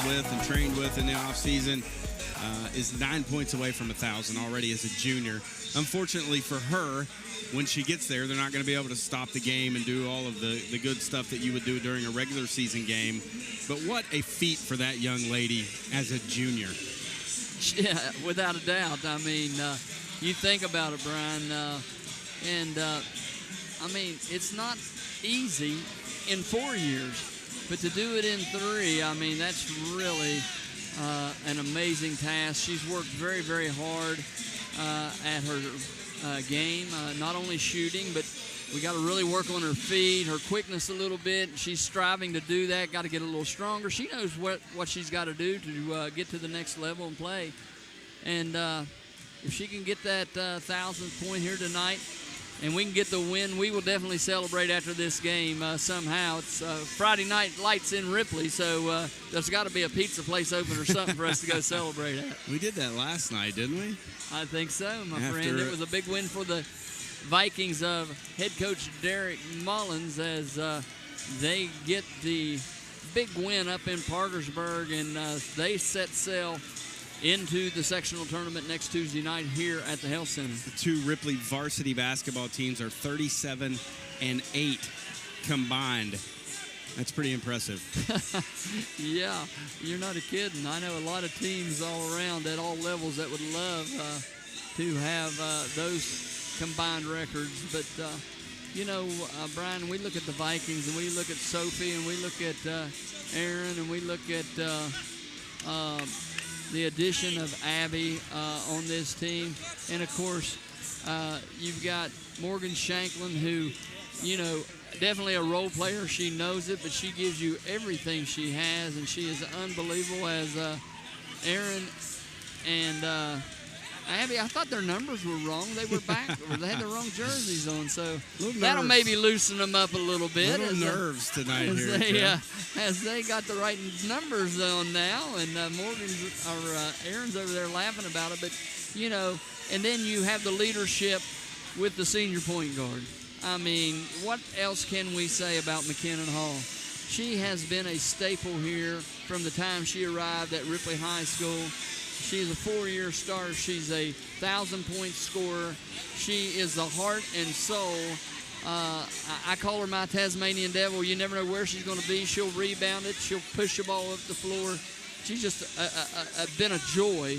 with and trained with in the offseason, is 9 points away from 1,000 already as a junior. Unfortunately for her, when she gets there, they're not going to be able to stop the game and do all of the good stuff that you would do during a regular season game. But what a feat for that young lady as a junior. Yeah, without a doubt. I mean, you think about it, Brian, I mean, it's not easy in 4 years. But to do it in 3, I mean, that's really an amazing task. She's worked very, very hard at her game, not only shooting, but we got to really work on her feet, her quickness a little bit. She's striving to do that, got to get a little stronger. She knows what she's got to do to get to the next level and play. And if she can get that 1,000th point here tonight, and we can get the win, we will definitely celebrate after this game somehow. It's Friday night lights in Ripley, so there's got to be a pizza place open or something for us to go celebrate at. We did that last night, didn't we? I think so, my friend. It was a big win for the Vikings of head coach Derek Mullins as they get the big win up in Parkersburg, and they set sail into the sectional tournament next Tuesday night here at the Health Center. The two Ripley varsity basketball teams are 37-8 combined. That's pretty impressive. Yeah, you're not kidding. I know a lot of teams all around at all levels that would love to have those combined records. But, Brian, we look at the Vikings and we look at Sophie and we look at Aaron and we look at the addition of Abby on this team. And, of course, you've got Morgan Shanklin who, definitely a role player. She knows it, but she gives you everything she has, and she is unbelievable as Aaron and Abby. I thought their numbers were wrong. They were back, or they had the wrong jerseys on, so that'll maybe loosen them up a little bit. Little nerves tonight here. As they got the right numbers on now, and Aaron's over there laughing about it, but, and then you have the leadership with the senior point guard. I mean, what else can we say about McKinnon Hall? She has been a staple here from the time she arrived at Ripley High School. She's a 4-year starter. She's a 1,000-point scorer. She is the heart and soul. I call her my Tasmanian devil. You never know where she's going to be. She'll rebound it. She'll push the ball up the floor. She's just been a joy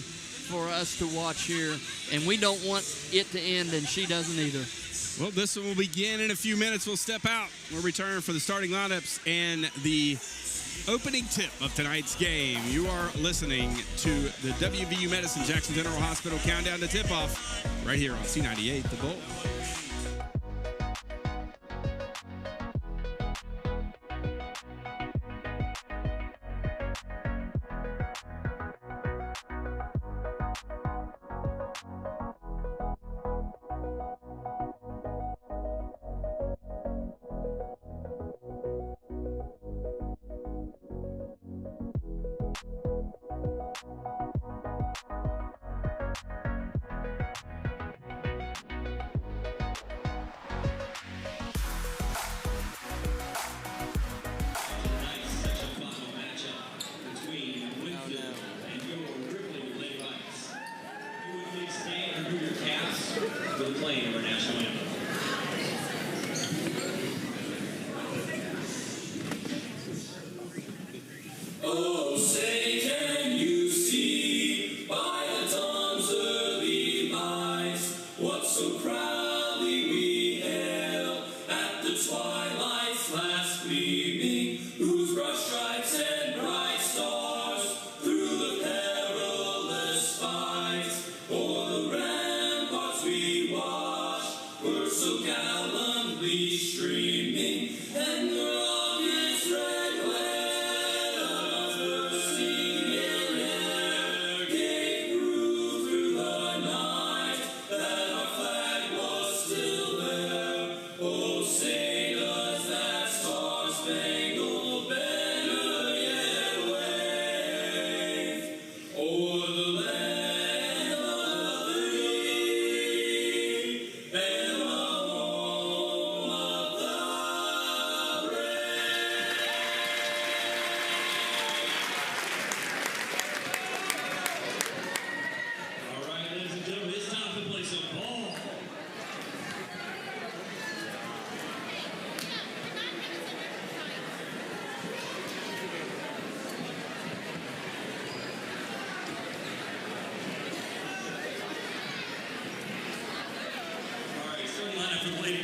for us to watch here, and we don't want it to end, and she doesn't either. Well, this one will begin in a few minutes. We'll step out. We'll return for the starting lineups and the opening tip of tonight's game. You are listening to the WVU Medicine Jackson General Hospital Countdown to Tip-Off right here on C98, The Bull.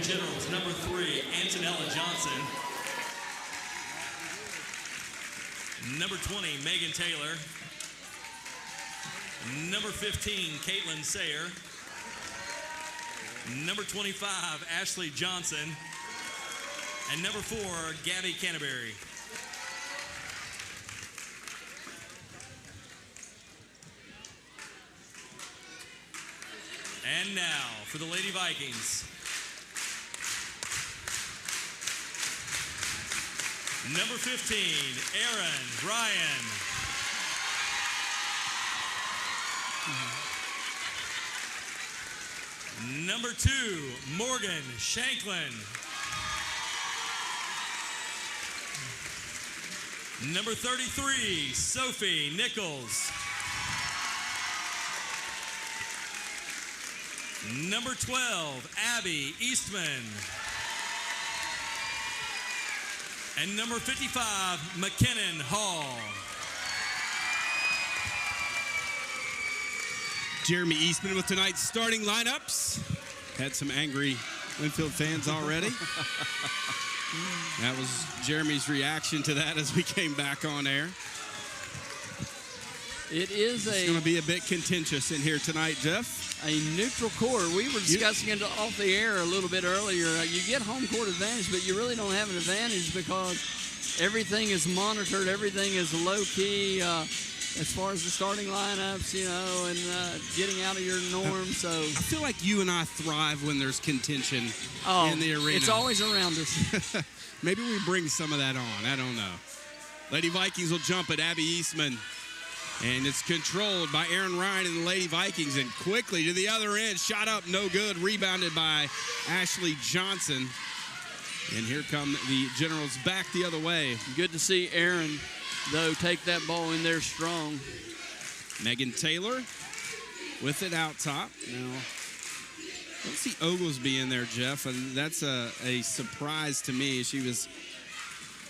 Generals, number 3, Antonella Johnson. Number 20, Megan Taylor. Number 15, Caitlin Sayer. Number 25, Ashley Johnson. And number 4, Gabby Canterbury. And now for the Lady Vikings. Number 15, Aaron Ryan. Number 2, Morgan Shanklin. Number 33, Sophie Nichols. Number 12, Abby Eastman. And number 55, McKinnon Hall. Jeremy Eastman with tonight's starting lineups. Had some angry Winfield fans already. That was Jeremy's reaction to that as we came back on air. It's going to be a bit contentious in here tonight, Jeff. A neutral court. We were discussing it off the air a little bit earlier. You get home court advantage, but you really don't have an advantage because everything is monitored. Everything is low-key as far as the starting lineups, and getting out of your norm. So I feel like you and I thrive when there's contention in the arena. It's always around us. Maybe we bring some of that on. I don't know. Lady Vikings will jump at Abby Eastman. And it's controlled by Aaron Ryan and the Lady Vikings. And quickly to the other end, shot up, no good. Rebounded by Ashley Johnson. And here come the Generals back the other way. Good to see Aaron, though, take that ball in there strong. Megan Taylor with it out top. Now, let's see Oglesby in there, Jeff. And that's a surprise to me. She was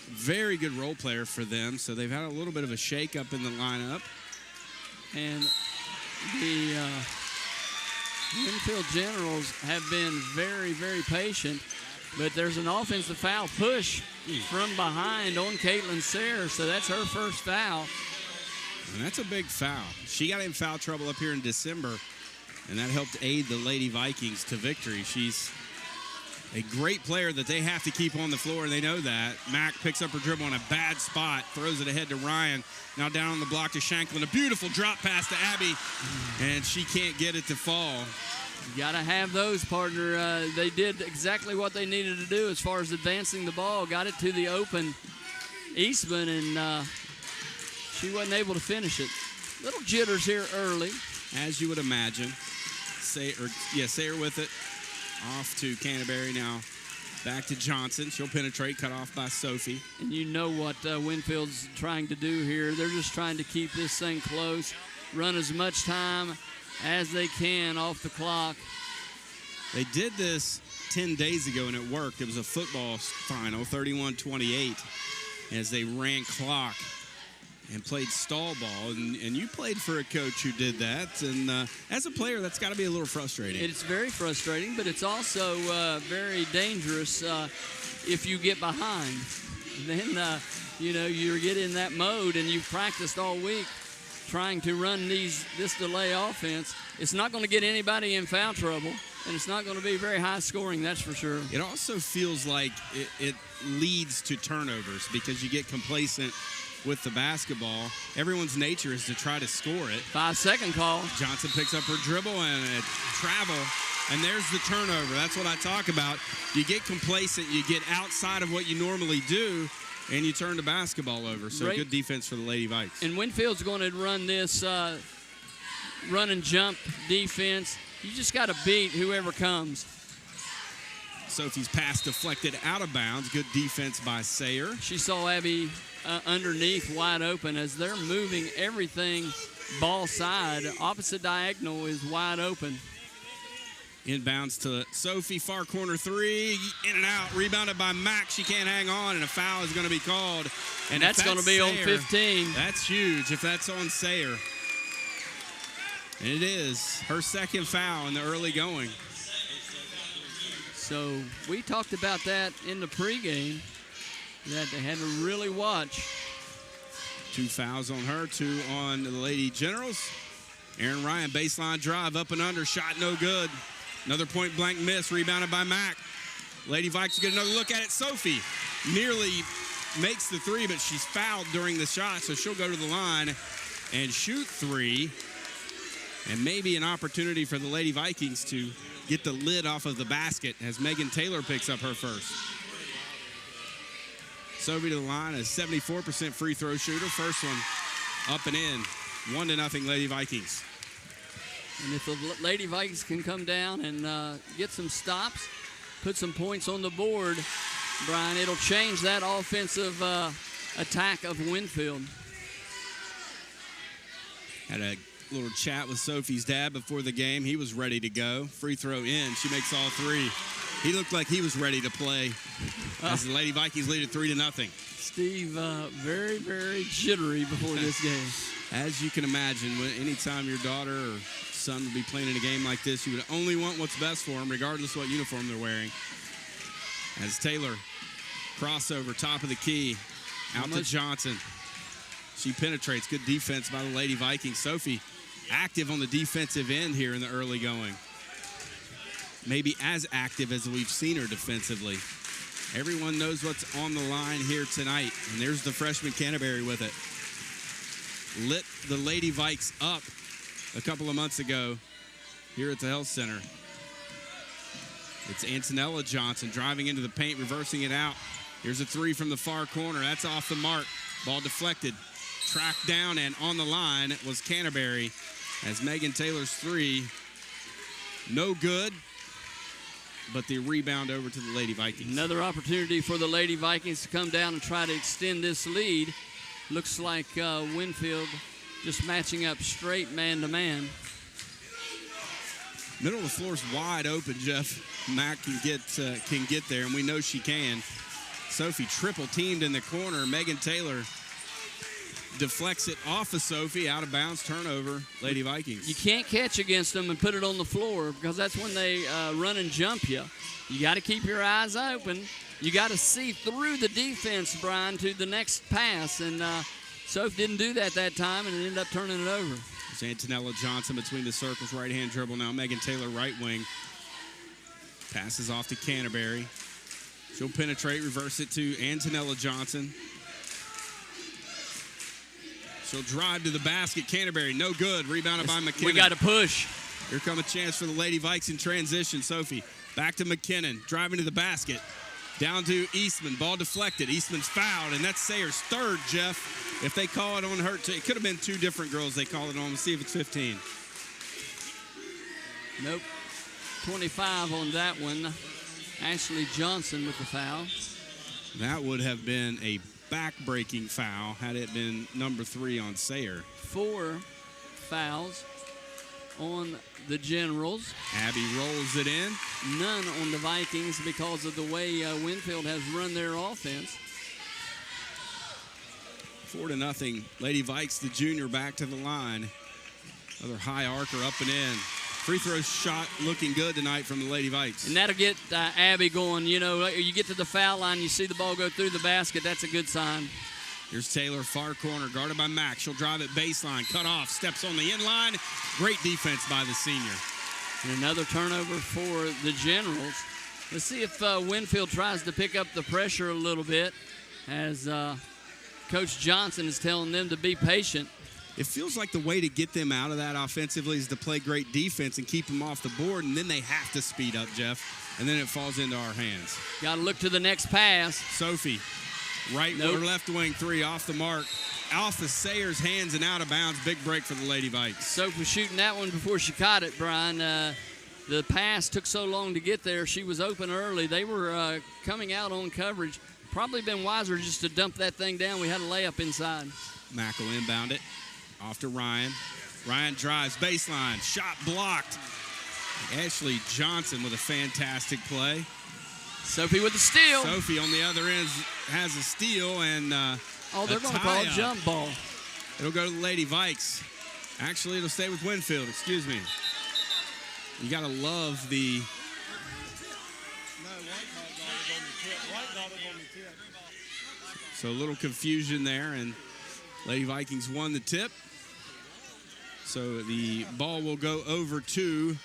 a very good role player for them. So they've had a little bit of a shake-up in the lineup. And the Winfield Generals have been very, very patient. But there's an offensive foul push from behind on Caitlin Sayre, so that's her first foul. And that's a big foul. She got in foul trouble up here in December, and that helped aid the Lady Vikings to victory. She's a great player that they have to keep on the floor, and they know that. Mack picks up her dribble on a bad spot, throws it ahead to Ryan. Now down on the block to Shanklin. A beautiful drop pass to Abby, and she can't get it to fall. You got to have those, partner. They did exactly what they needed to do as far as advancing the ball. Got it to the open Eastman, and she wasn't able to finish it. Little jitters here early. As you would imagine. Sayre with it. Off to Canterbury now. Back to Johnson. She'll penetrate, cut off by Sophie. And you know what Winfield's trying to do here. They're just trying to keep this thing close, run as much time as they can off the clock. They did this 10 days ago, and it worked. It was a football final, 31-28, as they ran clock and played stall ball. And you played for a coach who did that. And as a player, that's got to be a little frustrating. It's very frustrating, but it's also very dangerous if you get behind. Then, you get in that mode, and you've practiced all week trying to run this delay offense. It's not going to get anybody in foul trouble, and it's not going to be very high scoring, that's for sure. It also feels like it leads to turnovers because you get complacent with the basketball. Everyone's nature is to try to score it. 5-second call. Johnson picks up her dribble and a travel, and there's the turnover. That's what I talk about. You get complacent, you get outside of what you normally do, and you turn the basketball over. So good defense for the Lady Vikes. And Winfield's going to run this run and jump defense. You just got to beat whoever comes. Sophie's pass deflected out of bounds. Good defense by Sayre. She saw Abby underneath wide open as they're moving everything ball side. Opposite diagonal is wide open. Inbounds to Sophie, far corner three, in and out, rebounded by Mack. She can't hang on, and a foul is going to be called. And that's going to be on 15. That's huge if that's on Sayre. And it is her second foul in the early going. So we talked about that in the pregame, that they had to really watch. 2 fouls on her, 2 on the Lady Generals. Aaron Ryan, baseline drive, up and under, shot no good. Another point-blank miss, rebounded by Mack. Lady Vikes get another look at it. Sophie nearly makes the 3, but she's fouled during the shot, so she'll go to the line and shoot 3. And maybe an opportunity for the Lady Vikings to get the lid off of the basket as Megan Taylor picks up her first. Sophie to the line, a 74% free throw shooter. First one up and in. 1-0 Lady Vikings. And if the Lady Vikings can come down and get some stops, put some points on the board, Brian, it'll change that offensive attack of Winfield. Had a Little chat with Sophie's dad before the game. He was ready to go. Free throw in. She makes all three. He looked like he was ready to play as the Lady Vikings lead it 3-0. Steve, very, very jittery before this game. As you can imagine, anytime your daughter or son would be playing in a game like this, you would only want what's best for them, regardless of what uniform they're wearing. As Taylor, crossover, top of the key, out to Johnson. She penetrates. Good defense by the Lady Vikings. Sophie active on the defensive end here in the early going. Maybe as active as we've seen her defensively. Everyone knows what's on the line here tonight. And there's the freshman Canterbury with it. Lit the Lady Vikes up a couple of months ago here at the Health Center. It's Antonella Johnson driving into the paint, reversing it out. Here's a three from the far corner. That's off the mark. Ball deflected. Tracked down and on the line was Canterbury as Megan Taylor's three. No good, but the rebound over to the Lady Vikings. Another opportunity for the Lady Vikings to come down and try to extend this lead. Looks like Winfield just matching up straight man-to-man. Middle of the floor is wide open, Jeff. Mack can get there, and we know she can. Sophie triple teamed in the corner. Megan Taylor deflects it off of Sophie, out of bounds, turnover, Lady Vikings. You can't catch against them and put it on the floor because that's when they run and jump you. You got to keep your eyes open. You got to see through the defense, Brian, to the next pass. And Sophie didn't do that time and ended up turning it over. It's Antonella Johnson between the circles, right-hand dribble now. Megan Taylor, right wing. Passes off to Canterbury. She'll penetrate, reverse it to Antonella Johnson. She'll drive to the basket. Canterbury, no good. Rebounded by McKinnon. We got to push. Here come a chance for the Lady Vikes in transition. Sophie back to McKinnon, driving to the basket. Down to Eastman. Ball deflected. Eastman's fouled, and that's Sayers' third, Jeff. If they call it on her, it could have been two different girls they call it on. Let's see if it's 15. Nope. 25 on that one. Ashley Johnson with the foul. That would have been a back-breaking foul had it been number 3 on Sayer. 4 fouls on the Generals. Abby rolls it in. None on the Vikings because of the way Winfield has run their offense. 4-0. Lady Vikes, the junior, back to the line. Another high arcer up and in. Free throw shot looking good tonight from the Lady Vikes. And that'll get Abby going. You know, you get to the foul line, you see the ball go through the basket. That's a good sign. Here's Taylor, far corner, guarded by Mack. She'll drive it baseline, cut off, steps on the in-line. Great defense by the senior. And another turnover for the Generals. Let's see if Winfield tries to pick up the pressure a little bit as Coach Johnson is telling them to be patient. It feels like the way to get them out of that offensively is to play great defense and keep them off the board, and then they have to speed up, Jeff, and then it falls into our hands. Got to look to the next pass. Sophie, right or left wing three, off the mark, off of Sayers' hands and out of bounds. Big break for the Lady Vikes. Sophie was shooting that one before she caught it, Brian. The pass took so long to get there. She was open early. They were coming out on coverage. Probably been wiser just to dump that thing down. We had a layup inside. Mack will inbound it. Off to Ryan. Ryan drives baseline. Shot blocked. Ashley Johnson with a fantastic play. Sophie with the steal. Sophie on the other end has a steal and they're going to call a jump ball. It'll go to the Lady Vikes. Actually, it'll stay with Winfield. Excuse me. You got to love the... So a little confusion there, and Lady Vikings won the tip. So the ball will go over to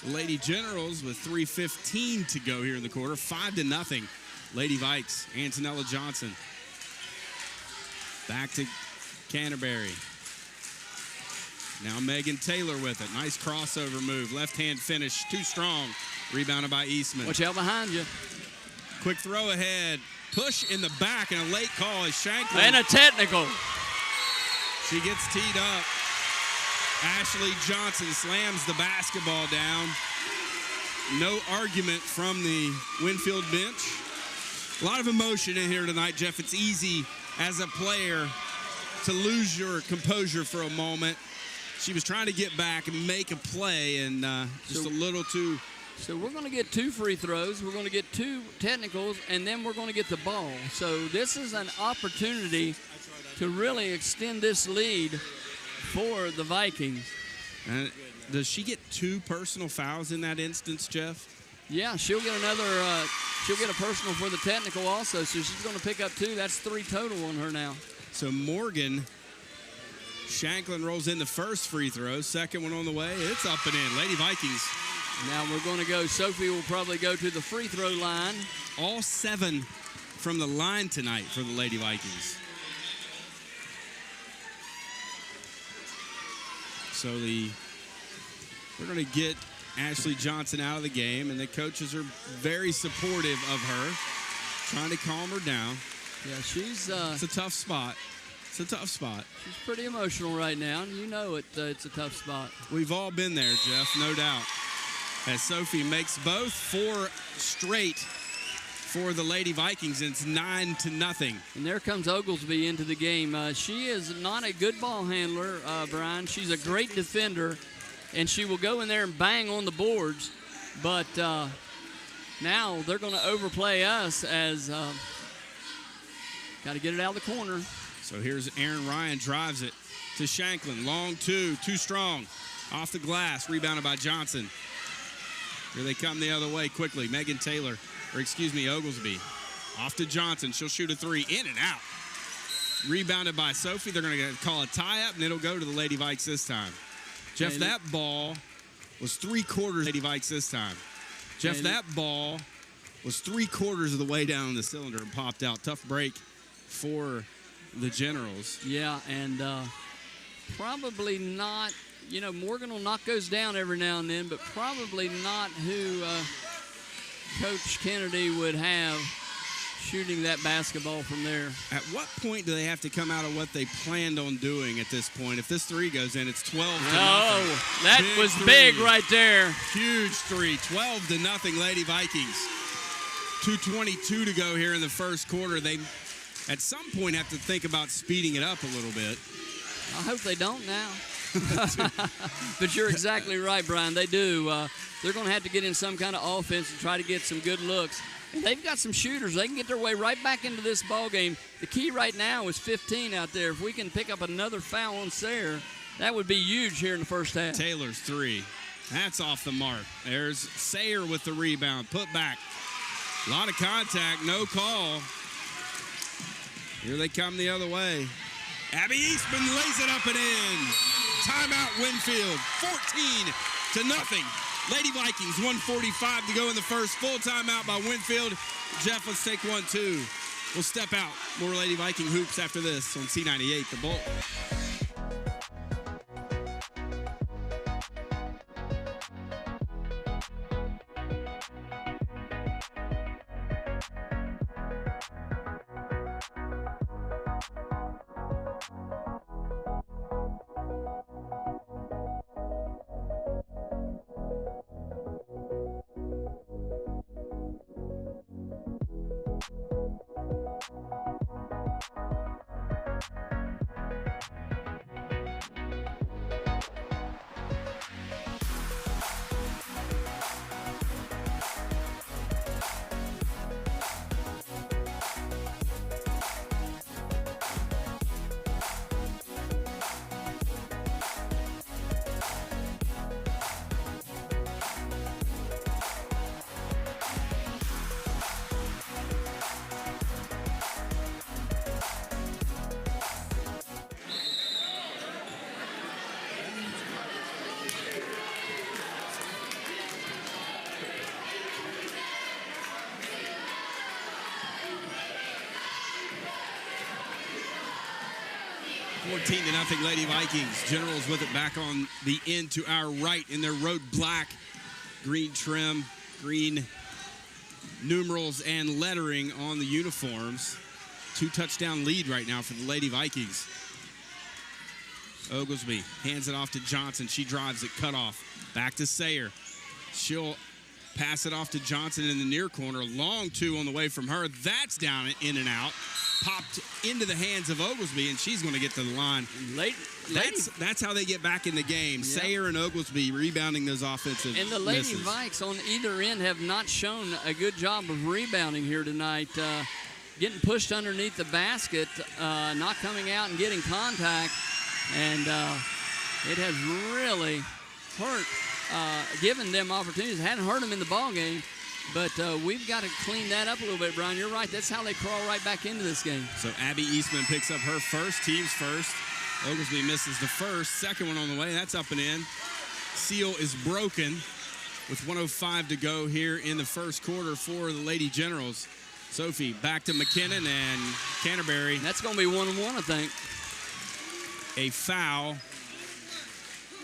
Lady Generals with 3:15 to go here in the quarter. 5-0. Lady Vikes, Antonella Johnson. Back to Canterbury. Now Megan Taylor with it. Nice crossover move. Left-hand finish. Too strong. Rebounded by Eastman. Watch out behind you. Quick throw ahead. Push in the back, and a late call is Shanklin. And a technical. She gets teed up. Ashley Johnson slams the basketball down. No argument from the Winfield bench. A lot of emotion in here tonight, Jeff. It's easy as a player to lose your composure for a moment. She was trying to get back and make a play, and just a little too. So we're going to get 2 free throws. We're going to get 2 technicals, and then we're going to get the ball. So this is an opportunity to really extend this lead for the Vikings. Does she get 2 personal fouls in that instance, Jeff? Yeah, she'll get another. She'll get a personal for the technical also. So she's going to pick up 2. That's 3 total on her now. So Morgan Shanklin rolls in the first free throw. Second one on the way. It's up and in. Lady Vikings. Now we're going to go. Sophie will probably go to the free throw line. All 7 from the line tonight for the Lady Vikings. So we're going to get Ashley Johnson out of the game, and the coaches are very supportive of her, trying to calm her down. Yeah, she's. It's a tough spot. It's a tough spot. She's pretty emotional right now, and you know it. It's a tough spot. We've all been there, Jeff, no doubt. As Sophie makes both 4 straight for the Lady Vikings, and it's 9-0. And there comes Oglesby into the game. She is not a good ball handler, Brian. She's a great defender, and she will go in there and bang on the boards. But now they're going to overplay us as got to get it out of the corner. So here's Aaron Ryan, drives it to Shanklin. Long 2, too strong. Off the glass, rebounded by Johnson. Here they come the other way quickly. Megan Taylor, Oglesby. Off to Johnson. She'll shoot a 3, in and out. Rebounded by Sophie. They're going to call a tie-up, and it'll go to the Lady Vikes this time. Jeff, that ball was 3/4 Lady Vikes this time. Jeff, that ball was 3/4 of the way down the cylinder and popped out. Tough break for the Generals. Yeah, and probably not. You know, Morgan will knock those down every now and then, but probably not who Coach Kennedy would have shooting that basketball from there. At what point do they have to come out of what they planned on doing at this point? If this 3 goes in, it's 12-0. Oh, that was big right there. Huge 3, 12-0 Lady Vikings. 2:22 to go here in the first quarter. They, at some point, have to think about speeding it up a little bit. I hope they don't now. But you're exactly right, Brian. They do. They're going to have to get in some kind of offense and try to get some good looks. And they've got some shooters. They can get their way right back into this ball game. The key right now is 15 out there. If we can pick up another foul on Sayre, that would be huge here in the first half. Taylor's 3. That's off the mark. There's Sayre with the rebound. Put back. A lot of contact. No call. Here they come the other way. Abby Eastman lays it up and in. Timeout Winfield, 14-0. Lady Vikings, 1:45 to go in the first. Full timeout by Winfield. Jeff, let's take 1-2. We'll step out. More Lady Viking hoops after this on C98, The Bull. $14-0 Lady Vikings. Generals with it back on the end to our right in their road black, green trim, green numerals and lettering on the uniforms. 2-touchdown lead right now for the Lady Vikings. Oglesby hands it off to Johnson. She drives it, cut off. Back to Sayre. She'll pass it off to Johnson in the near corner. Long 2 on the way from her. That's down in and out. popped into the hands of Oglesby, and she's going to get to the line. That's how they get back in the game. Yep. Sayer and Oglesby rebounding those offensive And the Lady misses. Vikes on either end have not shown a good job of rebounding here tonight. Getting pushed underneath the basket, not coming out and getting contact, and it has really hurt, given them opportunities. It hadn't hurt them in the ball game, but we've got to clean that up a little bit, Brian. You're right. That's how they crawl right back into this game. So Abby Eastman picks up her first, team's first. Oglesby misses the first. Second one on the way. That's up and in. Seal is broken with 1:05 to go here in the first quarter for the Lady Generals. Sophie back to McKinnon and Canterbury. That's going to be 1-1, I think. A foul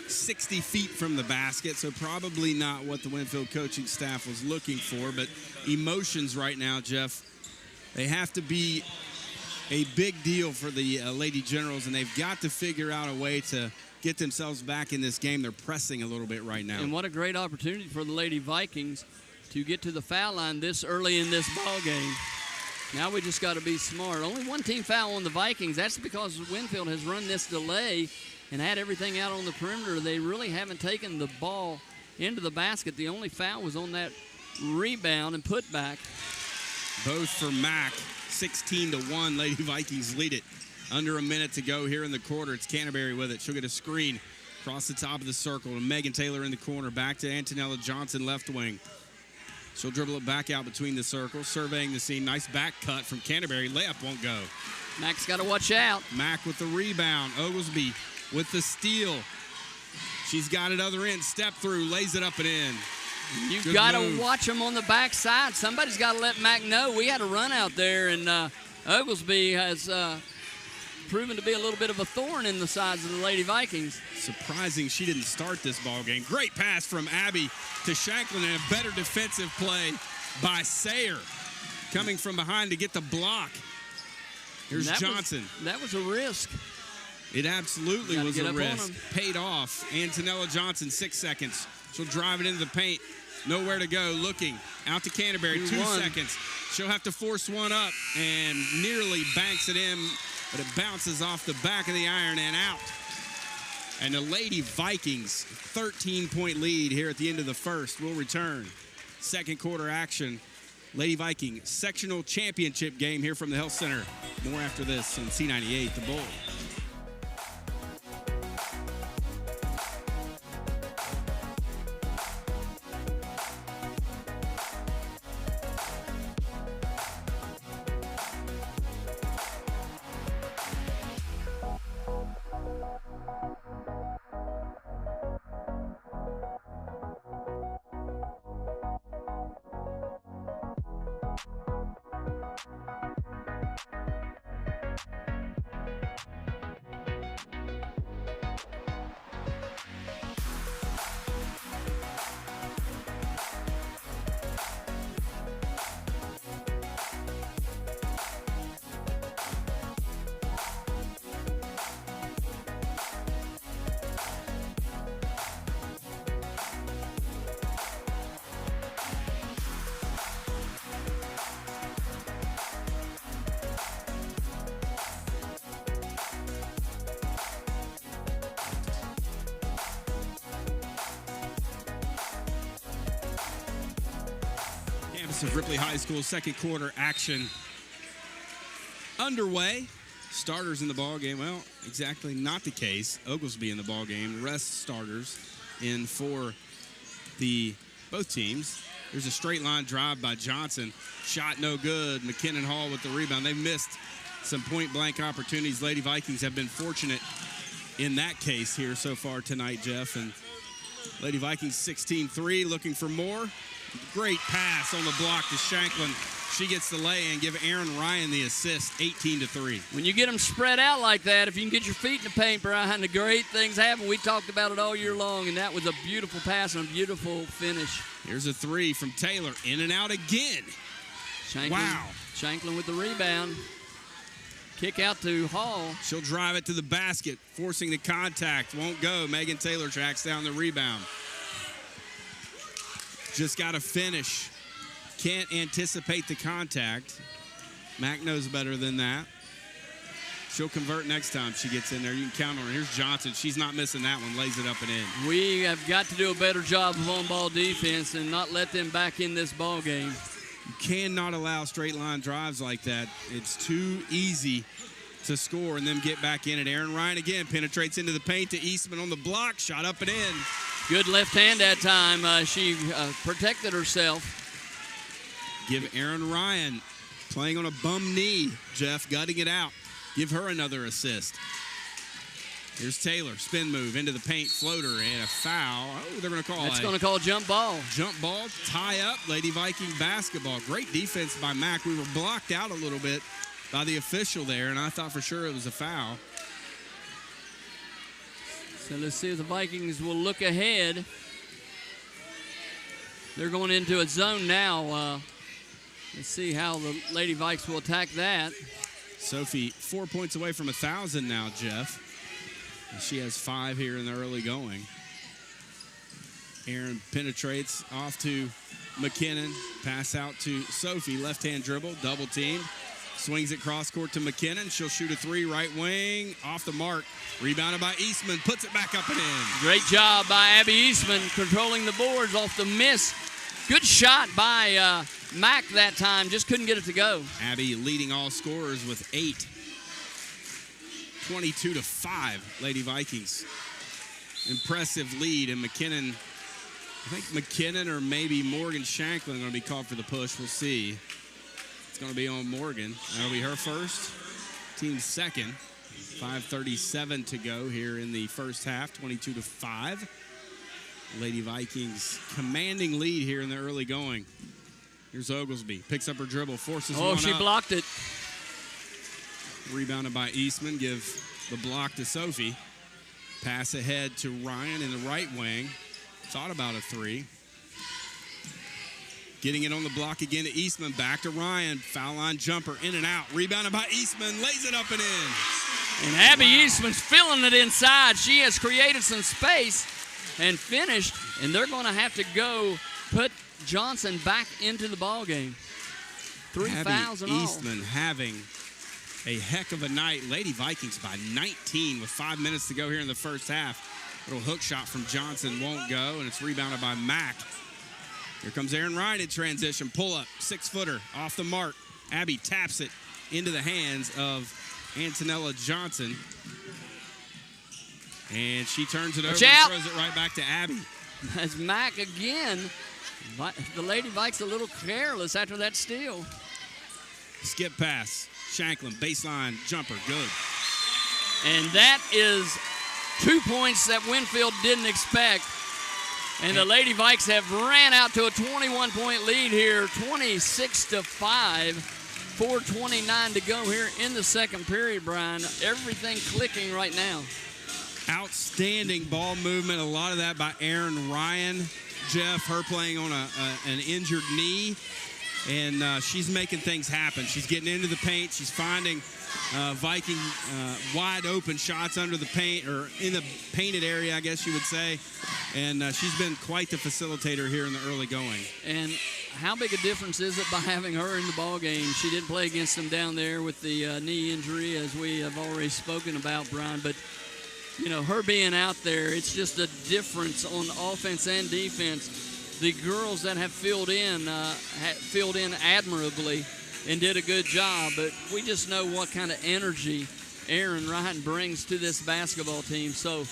60 feet from the basket, so probably not what the Winfield coaching staff was looking for, but emotions right now, Jeff, they have to be a big deal for the Lady Generals, and they've got to figure out a way to get themselves back in this game. They're pressing a little bit right now. And what a great opportunity for the Lady Vikings to get to the foul line this early in this ball game. Now we just got to be smart. Only one team foul on the Vikings. That's because Winfield has run this delay and had everything out on the perimeter. They really haven't taken the ball into the basket. The only foul was on that rebound and putback. Both for Mack. 16-1, Lady Vikings lead it. Under a minute to go here in the quarter. It's Canterbury with it. She'll get a screen across the top of the circle to Megan Taylor in the corner. Back to Antonella Johnson, left wing. She'll dribble it back out between the circles, surveying the scene. Nice back cut from Canterbury. Layup won't go. Mack's got to watch out. Mack with the rebound. Oglesby with the steal. She's got it other end. Step through, lays it up and in. You've got to watch them on the backside. Somebody's got to let Mack know we had a run out there, and Oglesby has proven to be a little bit of a thorn in the sides of the Lady Vikings. Surprising she didn't start this ball game. Great pass from Abby to Shanklin, and a better defensive play by Sayer. Coming from behind to get the block. Here's Johnson. That was a risk. It absolutely was a risk. Paid off. Antonella Johnson, 6 seconds. She'll drive it into the paint. Nowhere to go. Looking out to Canterbury. 2 seconds. She'll have to force one up and nearly banks it in, but it bounces off the back of the iron and out. And the Lady Vikings, 13-point lead here at the end of the first. Will return. Second quarter action. Lady Viking sectional championship game here from the Health Center. More after this on C98, The Bull. Of Ripley High School second quarter action underway. Starters in the ball game. Well, exactly not the case. Oglesby in the ball game. Rest starters in for both teams. There's a straight line drive by Johnson. Shot no good. McKinnon Hall with the rebound. They missed some point blank opportunities. Lady Vikings have been fortunate in that case here so far tonight, Jeff. And Lady Vikings 16-3, looking for more. Great pass on the block to Shanklin. She gets the lay and give Aaron Ryan the assist, 18-3. When you get them spread out like that, if you can get your feet in the paint, Brian, the great things happen. We talked about it all year long, and that was a beautiful pass and a beautiful finish. Here's a three from Taylor. In and out again. Shanklin, wow. Shanklin with the rebound. Kick out to Hall. She'll drive it to the basket, forcing the contact. Won't go. Megan Taylor tracks down the rebound. Just got to finish. Can't anticipate the contact. Mack knows better than that. She'll convert next time she gets in there. You can count on her. Here's Johnson. She's not missing that one. Lays it up and in. We have got to do a better job of on-ball defense and not let them back in this ball game. You cannot allow straight line drives like that. It's too easy to score and then get back in it. Aaron Ryan again penetrates into the paint to Eastman on the block. Shot up and in. Good left hand that time. She protected herself. Give Aaron Ryan playing on a bum knee. Jeff gutting it out. Give her another assist. Here's Taylor. Spin move into the paint. Floater and a foul. Oh, they're going to call it. That's going to call jump ball. Jump ball. Tie up. Lady Viking basketball. Great defense by Mack. We were blocked out a little bit by the official there, and I thought for sure it was a foul. So let's see if the Vikings will look ahead. They're going into a zone now. Let's see how the Lady Vikes will attack that. Sophie 4 points away from 1,000 now, Jeff. And she has 5 here in the early going. Aaron penetrates off to McKinnon. Pass out to Sophie. Left-hand dribble, double teamed. Swings it cross court to McKinnon. She'll shoot a 3 right wing. Off the mark. Rebounded by Eastman. Puts it back up and in. Great job by Abby Eastman controlling the boards off the miss. Good shot by Mack that time. Just couldn't get it to go. Abby leading all scorers with 8. 22-5, Lady Vikings. Impressive lead, and McKinnon, I think McKinnon or maybe Morgan Shanklin are going to be called for the push. We'll see. It's going to be on Morgan. That'll be her first. Team's second. 5:37 to go here in the first half, 22-5. Lady Vikings commanding lead here in the early going. Here's Oglesby. Picks up her dribble, forces one up. Oh, she blocked it. Rebounded by Eastman. Give the block to Sophie. Pass ahead to Ryan in the right wing. Thought about a 3. Getting it on the block again to Eastman. Back to Ryan. Foul line jumper. In and out. Rebounded by Eastman. Lays it up and in. And Abby Eastman's filling it inside. She has created some space and finished. And they're going to have to go put Johnson back into the ball game. 3 fouls and all. Eastman having a heck of a night. Lady Vikings by 19 with 5 minutes to go here in the first half. Little hook shot from Johnson won't go, and it's rebounded by Mack. Here comes Aaron Ryan in transition. Pull up, 6-footer off the mark. Abby taps it into the hands of Antonella Johnson. And she turns it over and throws it right back to Abby. As Mack again, the Lady Vikes a little careless after that steal. Skip pass. Shanklin, baseline jumper, good. And that is 2 points that Winfield didn't expect. And the Lady Vikes have ran out to a 21-point lead here, 26-5. 4:29 to go here in the second period, Brian. Everything clicking right now. Outstanding ball movement. A lot of that by Aaron Ryan. Jeff, her playing on an injured knee. And she's making things happen. She's getting into the paint. She's finding Viking wide open shots under the paint, or in the painted area, I guess you would say. And she's been quite the facilitator here in the early going. And how big a difference is it by having her in the ball game? She didn't play against them down there with the knee injury, as we have already spoken about, Brian. But, you know, her being out there, it's just a difference on offense and defense. The girls that have filled in admirably and did a good job, but we just know what kind of energy Aaron Ryan brings to this basketball team. So,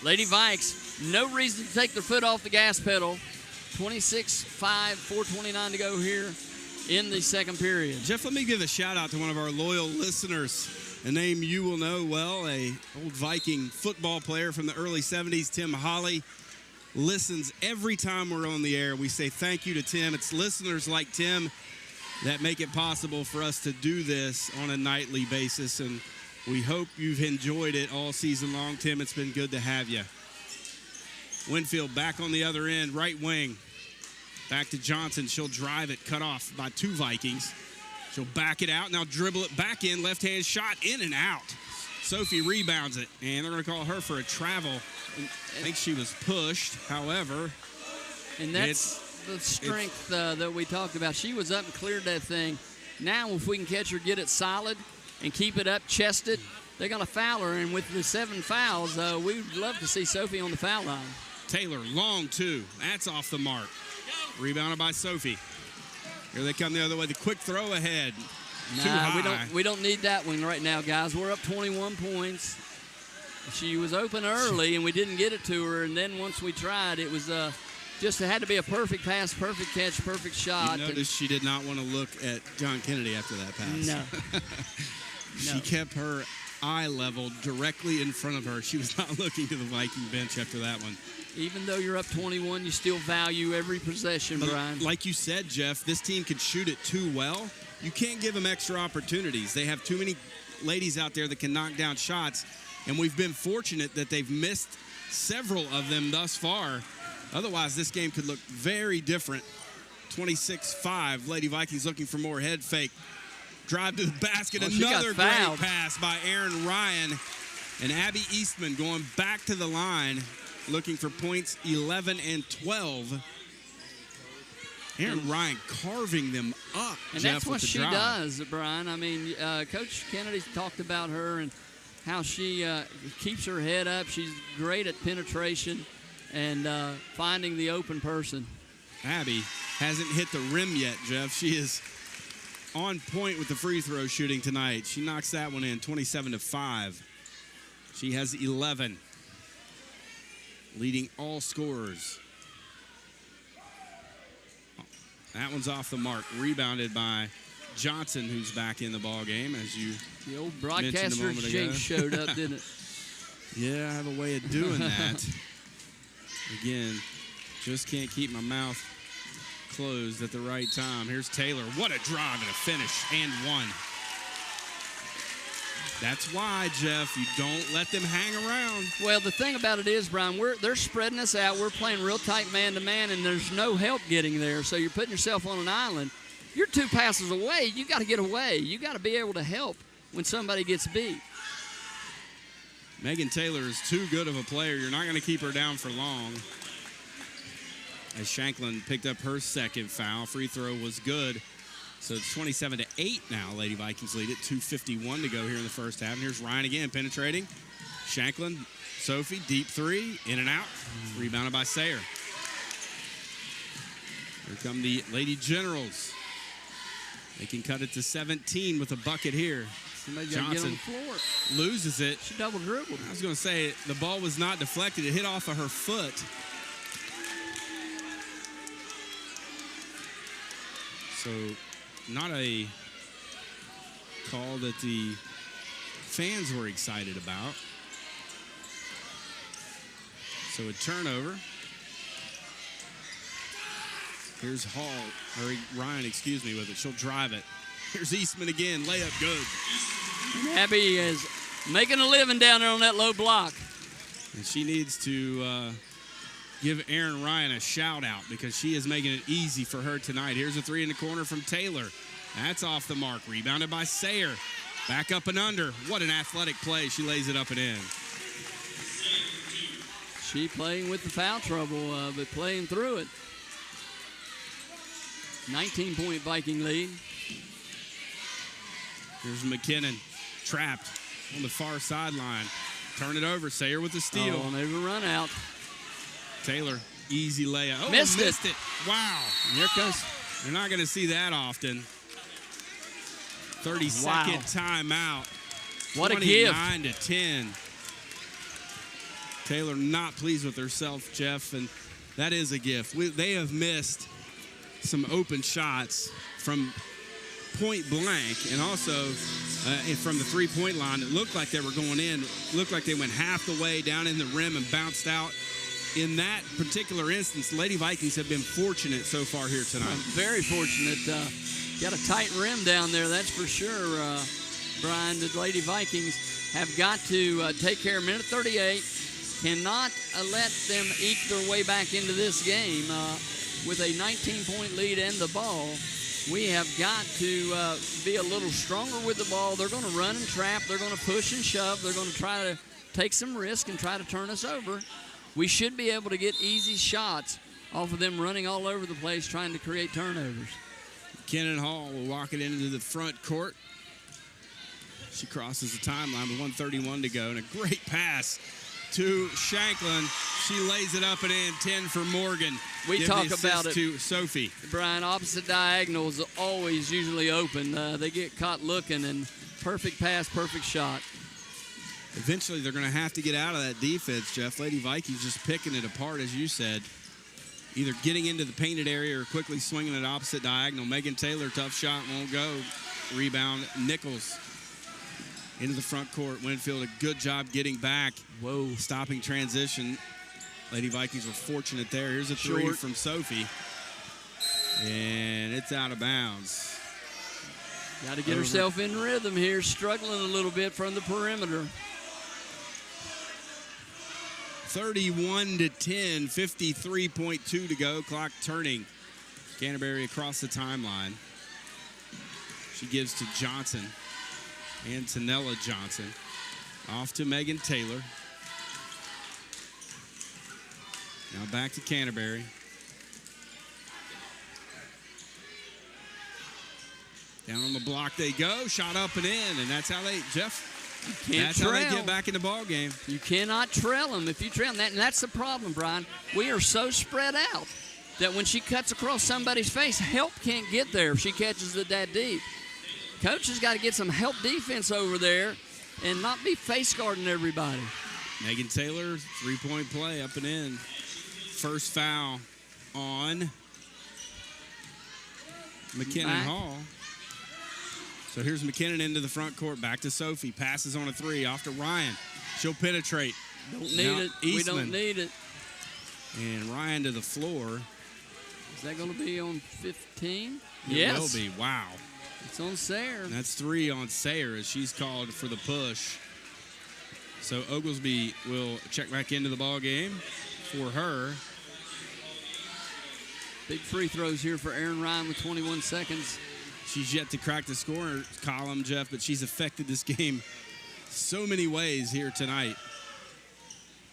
Lady Vikes, no reason to take their foot off the gas pedal. 26-5, 4:29 to go here in the second period. Jeff, let me give a shout out to one of our loyal listeners, a name you will know well, a old Viking football player from the early 70s, Tim Holly. Listens every time we're on the air. We say thank you to Tim. It's listeners like Tim that make it possible for us to do this on a nightly basis, and we hope you've enjoyed it all season long. Tim, it's been good to have you. Winfield back on the other end, right wing. Back to Johnson. She'll drive it, cut off by 2 Vikings. She'll back it out, now dribble it back in, left-hand shot, in and out. Sophie rebounds it, and they're going to call her for a travel. I think she was pushed, however. And that's the strength that we talked about. She was up and cleared that thing. Now, if we can catch her, get it solid, and keep it up, chested, they're going to foul her. And with the 7 fouls, we'd love to see Sophie on the foul line. Taylor, long 2. That's off the mark. Rebounded by Sophie. Here they come the other way. The quick throw ahead. Too high. We don't need that one right now, guys. We're up 21 points. She was open early, and we didn't get it to her. And then once we tried, it was it had to be a perfect pass, perfect catch, perfect shot. You notice she did not want to look at John Kennedy after that pass. No. She kept her eye level directly in front of her. She was not looking to the Viking bench after that one. Even though you're up 21, you still value every possession, Brian. Like you said, Jeff, this team can shoot it too well. You can't give them extra opportunities. They have too many ladies out there that can knock down shots, and we've been fortunate that they've missed several of them thus far. Otherwise, this game could look very different. 26-5, Lady Vikings looking for more. Head fake. Drive to the basket. Another great pass by Erin Ryan. And Abby Eastman going back to the line, looking for points 11 and 12. Erin Ryan carving them up, and Jeff, that's what she does, Brian. I mean, Coach Kennedy talked about her and how she keeps her head up. She's great at penetration and finding the open person. Abby hasn't hit the rim yet, Jeff. She is on point with the free throw shooting tonight. She knocks that one in, 27-5. She has 11, leading all scorers. That one's off the mark. Rebounded by Johnson, who's back in the ball game, as you the old broadcaster exchange showed up, didn't it? Yeah, I have a way of doing that. Again, just can't keep my mouth closed at the right time. Here's Taylor. What a drive and a finish, and one. That's why, Jeff, you don't let them hang around. Well, the thing about it is, Brian, they're spreading us out. We're playing real tight man-to-man, and there's no help getting there. So you're putting yourself on an island. You're 2 passes away. You got to get away. You got to be able to help when somebody gets beat. Megan Taylor is too good of a player. You're not going to keep her down for long. As Shanklin picked up her second foul. Free throw was good. So it's 27-8 now. Lady Vikings lead it. 2:51 to go here in the first half. And here's Ryan again penetrating. Shanklin, Sophie, deep 3, in and out. Rebounded by Sayer. Here come the Lady Generals. They can cut it to 17 with a bucket here. Somebody got to get on the floor. Loses it. She double dribbled. I was going to say, the ball was not deflected. It hit off of her foot. So not a call that the fans were excited about. So a turnover. Here's Ryan, excuse me, with it. She'll drive it. Here's Eastman again, layup good. Abby is making a living down there on that low block. And she needs to give Erin Ryan a shout out because she is making it easy for her tonight. Here's a 3 in the corner from Taylor. That's off the mark. Rebounded by Sayer. Back up and under. What an athletic play. She lays it up and in. She playing with the foul trouble, but playing through it. 19-point Viking lead. Here's McKinnon. Trapped on the far sideline. Turn it over. Sayer with the steal. Oh, there's a run out. Taylor, easy layup. Oh, missed it. Wow. And here comes. You're not going to see that often. 30-second timeout. What a gift. 29-10. Taylor not pleased with herself, Jeff, and that is a gift. They have missed some open shots from point blank and also from the three-point line. It looked like they were going in. It looked like they went half the way down in the rim and bounced out. In that particular instance, the Lady Vikings have been fortunate so far here tonight. Very fortunate. Got a tight rim down there, that's for sure, Brian. The Lady Vikings have got to take care of minute 38. Cannot let them eke their way back into this game with a 19-point lead and the ball. We have got to be a little stronger with the ball. They're going to run and trap. They're going to push and shove. They're going to try to take some risk and try to turn us over. We should be able to get easy shots off of them running all over the place trying to create turnovers. McKinnon Hall will walk it into the front court. She crosses the timeline with 1:31 to go, and a great pass to Shanklin. She lays it up and in, 10 for Morgan. We Give talk the assist about it. to Sophie. Brian, opposite diagonal is always usually open. They get caught looking, and perfect pass, perfect shot. Eventually, they're going to have to get out of that defense, Jeff. Lady Vikings just picking it apart, as you said. Either getting into the painted area or quickly swinging it opposite diagonal. Megan Taylor, tough shot, won't go. Rebound, Nichols into the front court. Winfield, a good job getting back. Whoa. Stopping transition. Lady Vikings were fortunate there. Here's a three Short. from Sophie. And it's out of bounds. Got to get herself in rhythm here. Struggling a little bit from the perimeter. 31-10, 53.2 to go. Clock turning. Canterbury across the timeline. She gives to Johnson and Tanella Johnson. Off to Megan Taylor. Now back to Canterbury. Down on the block they go. Shot up and in, and that's how they, Jeff. That's how they get back in the ball game. You cannot trail them. If you trail them, and that's the problem, Brian. We are so spread out that when she cuts across somebody's face, help can't get there if she catches it that deep. Coach has got to get some help defense over there and not be face guarding everybody. Megan Taylor, three-point play, up and in. First foul on McKinnon Hall. So here's McKinnon into the front court. Back to Sophie. Passes on a three. Off to Ryan. She'll penetrate. Don't need it. We don't need it. And Ryan to the floor. Is that going to be on 15? It will be. Wow. It's on Sayre. And that's three on Sayre as she's called for the push. So Oglesby will check back into the ball game for her. Big free throws here for Erin Ryan with 21 seconds. She's yet to crack the scorer column, Jeff, but she's affected this game so many ways here tonight.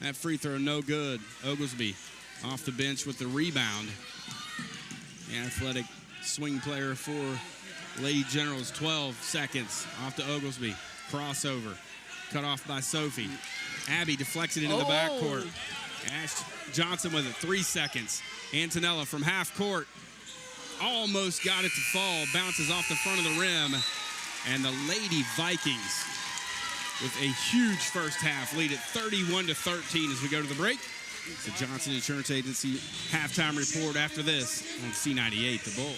That free throw, no good. Oglesby off the bench with the rebound. The athletic swing player for Lady Generals, 12 seconds. Off to Oglesby. Crossover. Cut off by Sophie. Abby deflects it into the backcourt. Ash Johnson with it, 3 seconds. Antonella from half court. Almost got it to fall. Bounces off the front of the rim. And the Lady Vikings with a huge first half lead at 31-13 as we go to the break. It's the Johnson Insurance Agency halftime report after this on C98 The Bull.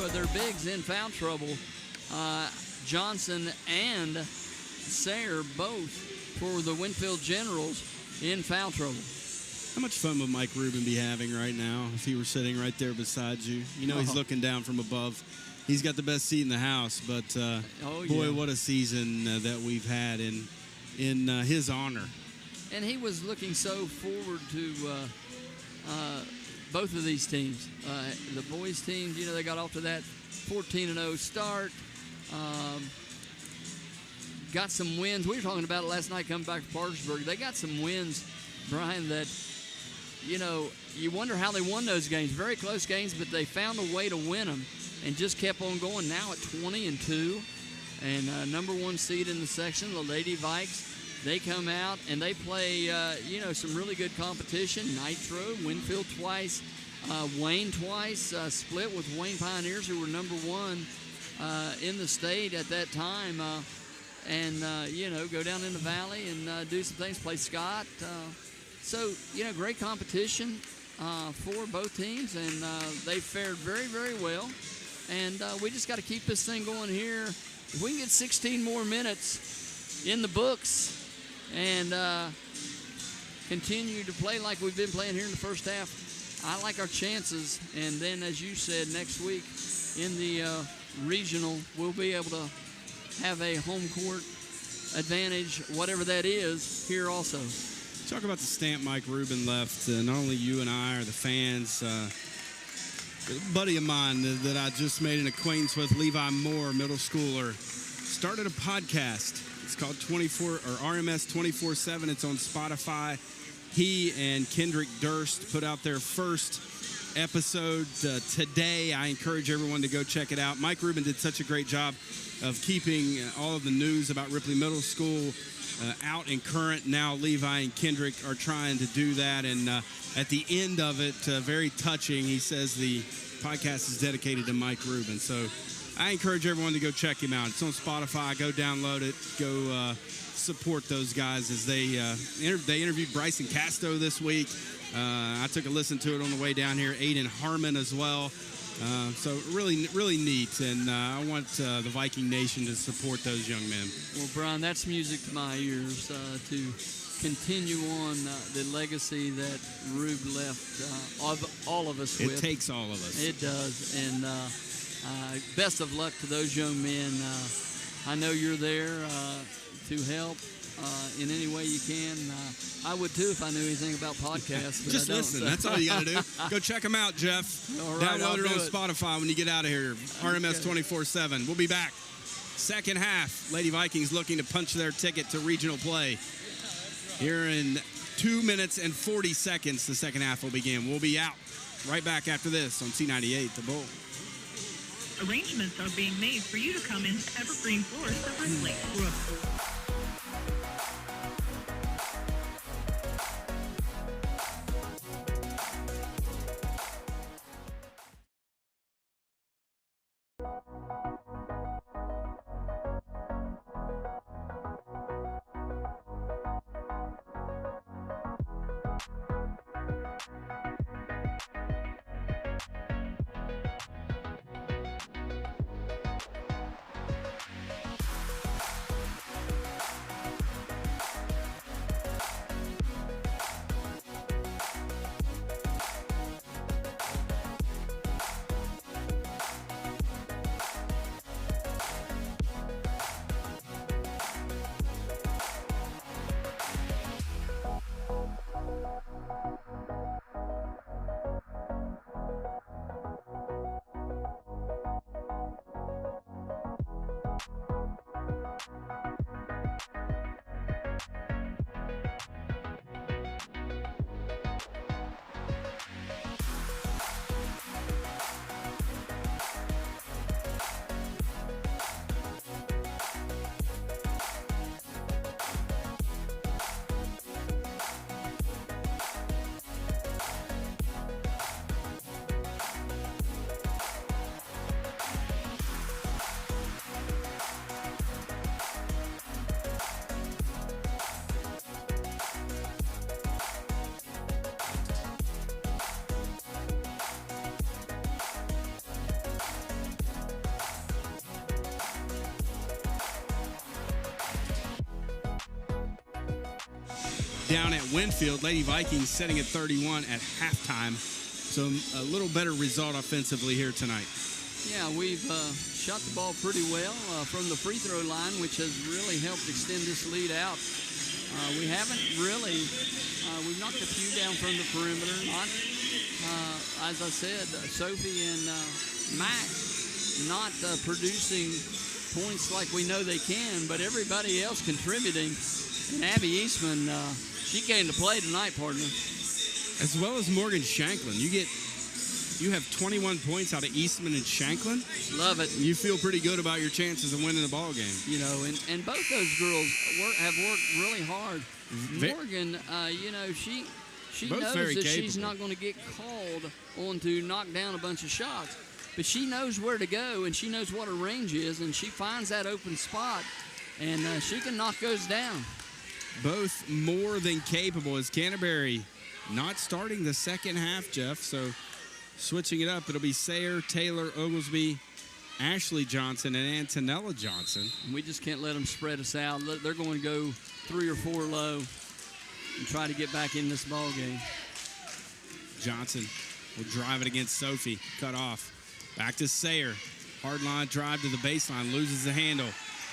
of their bigs in foul trouble. Johnson and Sayre both for the Winfield Generals in foul trouble. How much fun would Mike Rubin be having right now if he were sitting right there beside you? You know, he's looking down from above. He's got the best seat in the house, but boy, what a season that we've had in his honor. And he was looking so forward to both of these teams. The boys' team, you know, they got off to that 14-0 start. Got some wins. We were talking about it last night coming back from Parkersburg. They got some wins, Brian, that, you know, you wonder how they won those games. Very close games, but they found a way to win them and just kept on going. Now at 20-2 and number one seed in the section, the Lady Vikes. They come out and they play, some really good competition. Nitro, Winfield twice, Wayne twice, split with Wayne Pioneers, who were number one in the state at that time. Go down in the valley and do some things, play Scott. Great competition for both teams, and they fared very, very well. And we just got to keep this thing going here. If we can get 16 more minutes in the books and continue to play like we've been playing here in the first half, I like our chances. And then, as you said, next week in the regional, we'll be able to have a home court advantage, whatever that is, here also. Talk about the stamp Mike Rubin left. Not only you and I or the fans. A buddy of mine that I just made an acquaintance with, Levi Moore, middle schooler, started a podcast. It's called RMS 24/7. It's on Spotify. He and Kendrick Durst put out their first episode today. I encourage everyone to go check it out. Mike Rubin did such a great job of keeping all of the news about Ripley Middle School out and current. Now Levi and Kendrick are trying to do that, and at the end of it, very touching, he says the podcast is dedicated to Mike Rubin. So I encourage everyone to go check him out. It's on Spotify. Go download it. Go support those guys as they interviewed Bryson Casto this week. I took a listen to it on the way down here. Aiden Harmon as well. So really, really neat. And I want the Viking Nation to support those young men. Well, Brian, that's music to my ears to continue on the legacy that Rube left all of us with. It takes all of us. It does. And best of luck to those young men. I know you're there to help in any way you can. I would too if I knew anything about podcasts. But Just listen. That's all you got to do. Go check them out, Jeff. All right, download it on Spotify when you get out of here. RMS 24/7. We'll be back. Second half. Lady Vikings looking to punch their ticket to regional play. Here in 2 minutes and 40 seconds, the second half will begin. We'll be out right back after this on C98, The Bull. Arrangements are being made for you to come into Evergreen Forest of Ripley. down at Winfield. Lady Vikings setting at 31 at halftime. So a little better result offensively here tonight. Yeah, we've shot the ball pretty well from the free throw line, which has really helped extend this lead out. We haven't really, we've knocked a few down from the perimeter. Not, as I said, Sophie and Mac not producing points like we know they can, but everybody else contributing. And Abby Eastman, she came to play tonight, partner. As well as Morgan Shanklin. You have 21 points out of Eastman and Shanklin. Love it. You feel pretty good about your chances of winning the ball game. You know, and both those girls have worked really hard. Morgan, you know, she knows that she's not going to get called on to knock down a bunch of shots. But she knows where to go, and she knows what her range is, and she finds that open spot, and she can knock those down. Both more than capable as Canterbury not starting the second half, Jeff. So switching it up, it'll be Sayer, Taylor, Oglesby, Ashley Johnson, and Antonella Johnson. We just can't let them spread us out. They're going to go 3 or 4 low and try to get back in this ball game. Johnson will drive it against Sophie. Cut off. Back to Sayer. Hard line drive to the baseline. Loses the handle.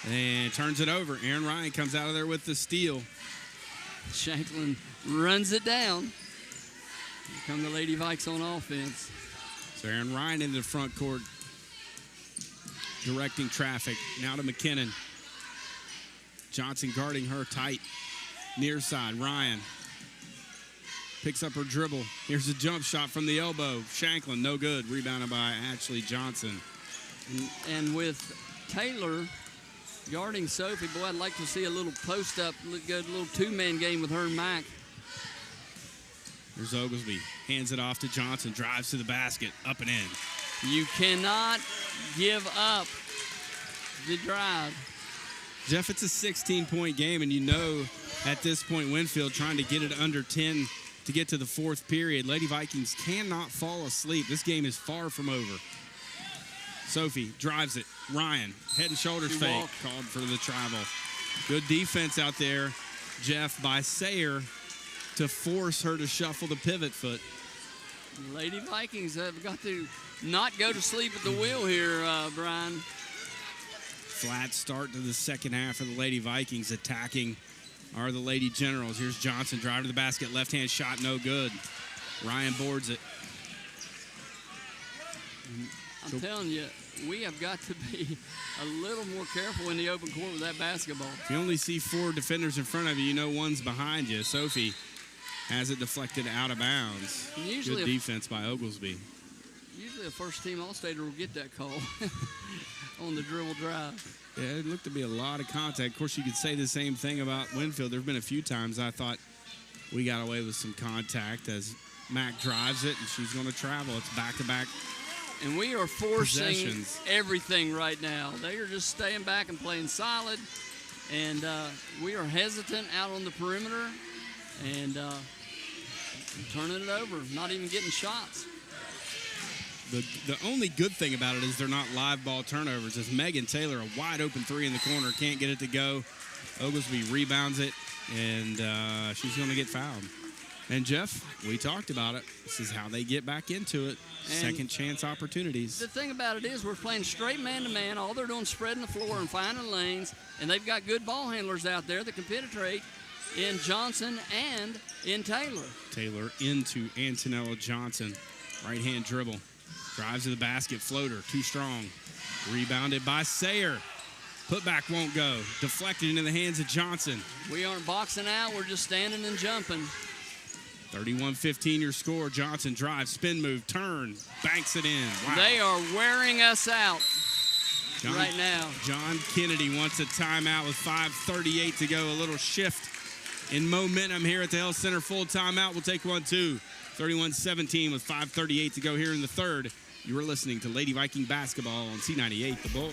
And turns it over. Aaron Ryan comes out of there with the steal. Shanklin runs it down. Here come the Lady Vikes on offense. So Aaron Ryan into the front court, directing traffic. Now to McKinnon. Johnson guarding her tight. Near side, Ryan picks up her dribble. Here's a jump shot from the elbow. Shanklin, no good. Rebounded by Ashley Johnson. And with Taylor guarding Sophie, boy, I'd like to see a little post-up, good little two-man game with her and Mac. Here's Oglesby. Hands it off to Johnson. Drives to the basket. Up and in. You cannot give up the drive. Jeff, it's a 16-point game, and you know at this point Winfield trying to get it under 10 to get to the fourth period. Lady Vikings cannot fall asleep. This game is far from over. Sophie drives it. Ryan, head and shoulders fake. Called for the travel. Good defense out there, Jeff, by Sayer to force her to shuffle the pivot foot. Lady Vikings have got to not go to sleep at the wheel here, Brian. Flat start to the second half of the Lady Vikings. Attacking are the Lady Generals. Here's Johnson, drive to the basket, left-hand shot, no good. Ryan boards it. I'm telling you, we have got to be a little more careful in the open court with that basketball. If you only see 4 defenders in front of you, you know one's behind you. Sophie has it deflected out of bounds. Good defense by Oglesby. Usually a first-team All-Stater will get that call on the dribble drive. Yeah, it looked to be a lot of contact. Of course, you could say the same thing about Winfield. There have been a few times I thought we got away with some contact as Mac drives it, and she's going to travel. It's back-to-back. And we are forcing everything right now. They are just staying back and playing solid. And we are hesitant out on the perimeter and turning it over, not even getting shots. The only good thing about it is they're not live ball turnovers. As Megan Taylor, a wide open three in the corner, can't get it to go. Oglesby rebounds it, and she's going to get fouled. And, Jeff, we talked about it. This is how they get back into it. Second chance opportunities. The thing about it is we're playing straight man-to-man. All they're doing is spreading the floor and finding lanes, and they've got good ball handlers out there that can penetrate in Johnson and in Taylor. Taylor into Antonella Johnson. Right-hand dribble. Drives to the basket. Floater. Too strong. Rebounded by Sayer. Putback won't go. Deflected into the hands of Johnson. We aren't boxing out. We're just standing and jumping. 31-15 your score. Johnson drives, spin move, turn, banks it in. Wow. They are wearing us out right now. John Kennedy wants a timeout with 5:38 to go. A little shift in momentum here at the Health Center. Full timeout. We'll take one, too. 31-17 with 5:38 to go here in the third. You are listening to Lady Viking basketball on C98 The Bull.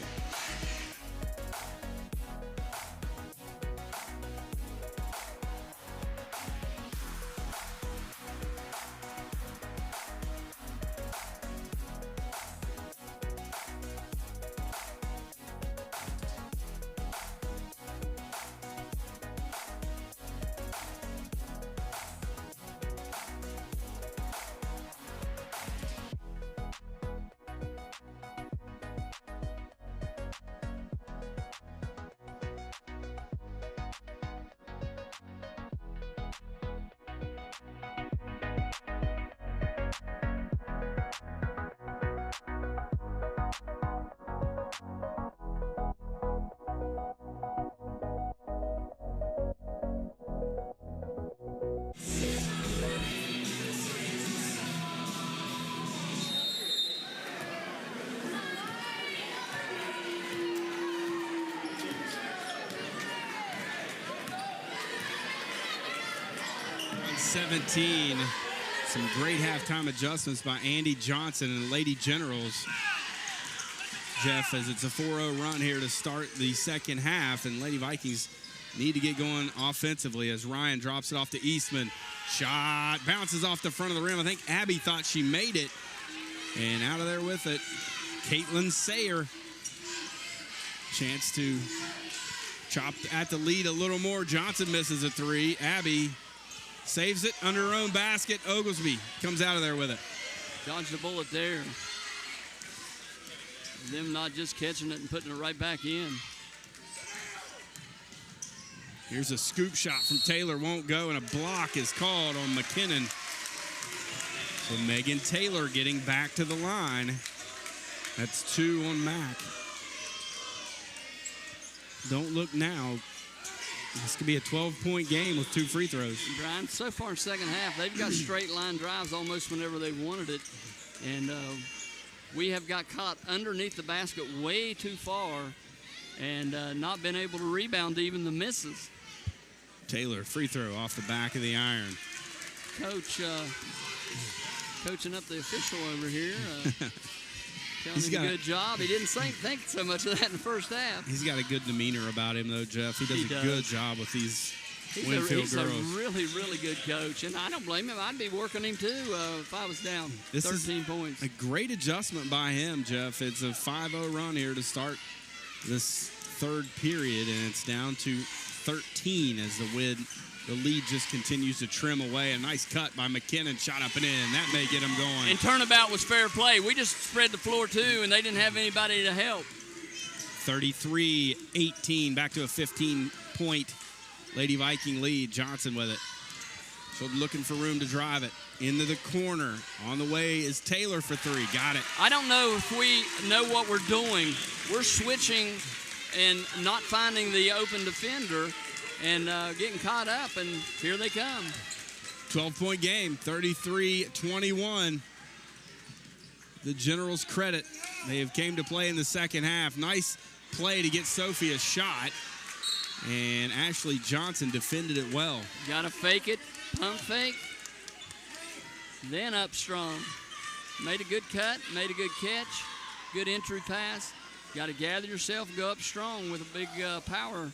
17. Some great halftime adjustments by Andy Johnson and Lady Generals. Jeff, as it's a 4-0 run here to start the second half, and Lady Vikings need to get going offensively as Ryan drops it off to Eastman. Shot bounces off the front of the rim. I think Abby thought she made it, and out of there with it, Caitlin Sayer. Chance to chop at the lead a little more. Johnson misses a three. Abby saves it under her own basket. Oglesby comes out of there with it. Dodged the bullet there. Them not just catching it and putting it right back in. Here's a scoop shot from Taylor, won't go, and a block is called on McKinnon. So Megan Taylor getting back to the line. That's 2 on Mac. Don't look now. This could be a 12-point game with 2 free throws. Brian, so far in second half, they've got straight line drives almost whenever they wanted it. And we have got caught underneath the basket way too far and not been able to rebound even the misses. Taylor, free throw off the back of the iron. Coach coaching up the official over here. Telling He's him got a good job. He didn't think so much of that in the first half. He's got a good demeanor about him, though, Jeff. He does a good job with these Winfield he's girls. He's a really, really good coach, and I don't blame him. I'd be working him, too, if I was down 13 points. A great adjustment by him, Jeff. It's a 5-0 run here to start this third period, and it's down to 13 as the lead just continues to trim away. A nice cut by McKinnon, shot up and in. That may get him going. And turnabout was fair play. We just spread the floor, too, and they didn't have anybody to help. 33-18, back to a 15-point Lady Viking lead. Johnson with it. So looking for room to drive it. Into the corner. On the way is Taylor for 3. Got it. I don't know if we know what we're doing. We're switching and not finding the open defender and getting caught up, and here they come. 12-point game, 33-21. The Generals credit. They have came to play in the second half. Nice play to get Sophie a shot, and Ashley Johnson defended it well. Got to fake it, pump fake, then up strong. Made a good cut, made a good catch, good entry pass. Got to gather yourself, go up strong with a big power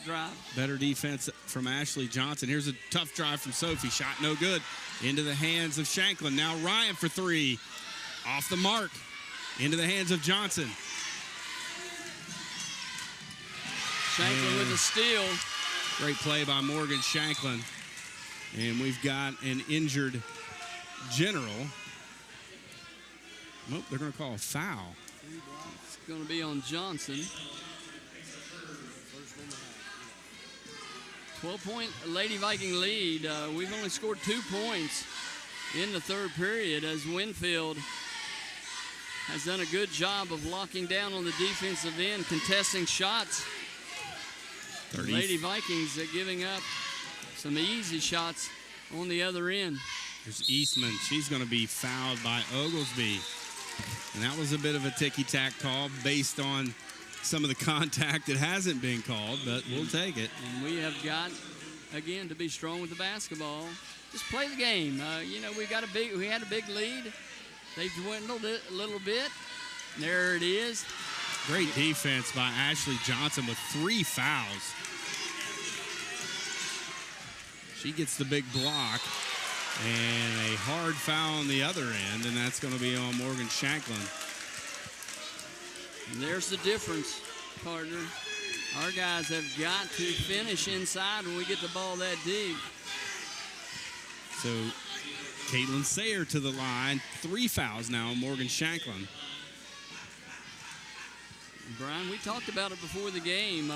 drive. Better defense from Ashley Johnson. Here's a tough drive from Sophie. Shot no good. Into the hands of Shanklin. Now Ryan for 3. Off the mark. Into the hands of Johnson. Shanklin with a steal. Great play by Morgan Shanklin. And we've got an injured General. Nope, they're going to call a foul. It's going to be on Johnson. 12-point Lady Viking lead. We've only scored 2 points in the third period as Winfield has done a good job of locking down on the defensive end, contesting shots. 30. Lady Vikings are giving up some easy shots on the other end. There's Eastman. She's going to be fouled by Oglesby. And that was a bit of a ticky-tack call based on some of the contact that hasn't been called, but we'll take it. And we have got, again, to be strong with the basketball. Just play the game. We had a big lead. They've dwindled it a little bit. There it is. Great defense by Ashley Johnson with 3 fouls. She gets the big block and a hard foul on the other end, and that's going to be on Morgan Shanklin. And there's the difference, partner. Our guys have got to finish inside when we get the ball that deep. So Caitlin Sayer to the line. 3 fouls now on Morgan Shanklin. Brian, we talked about it before the game.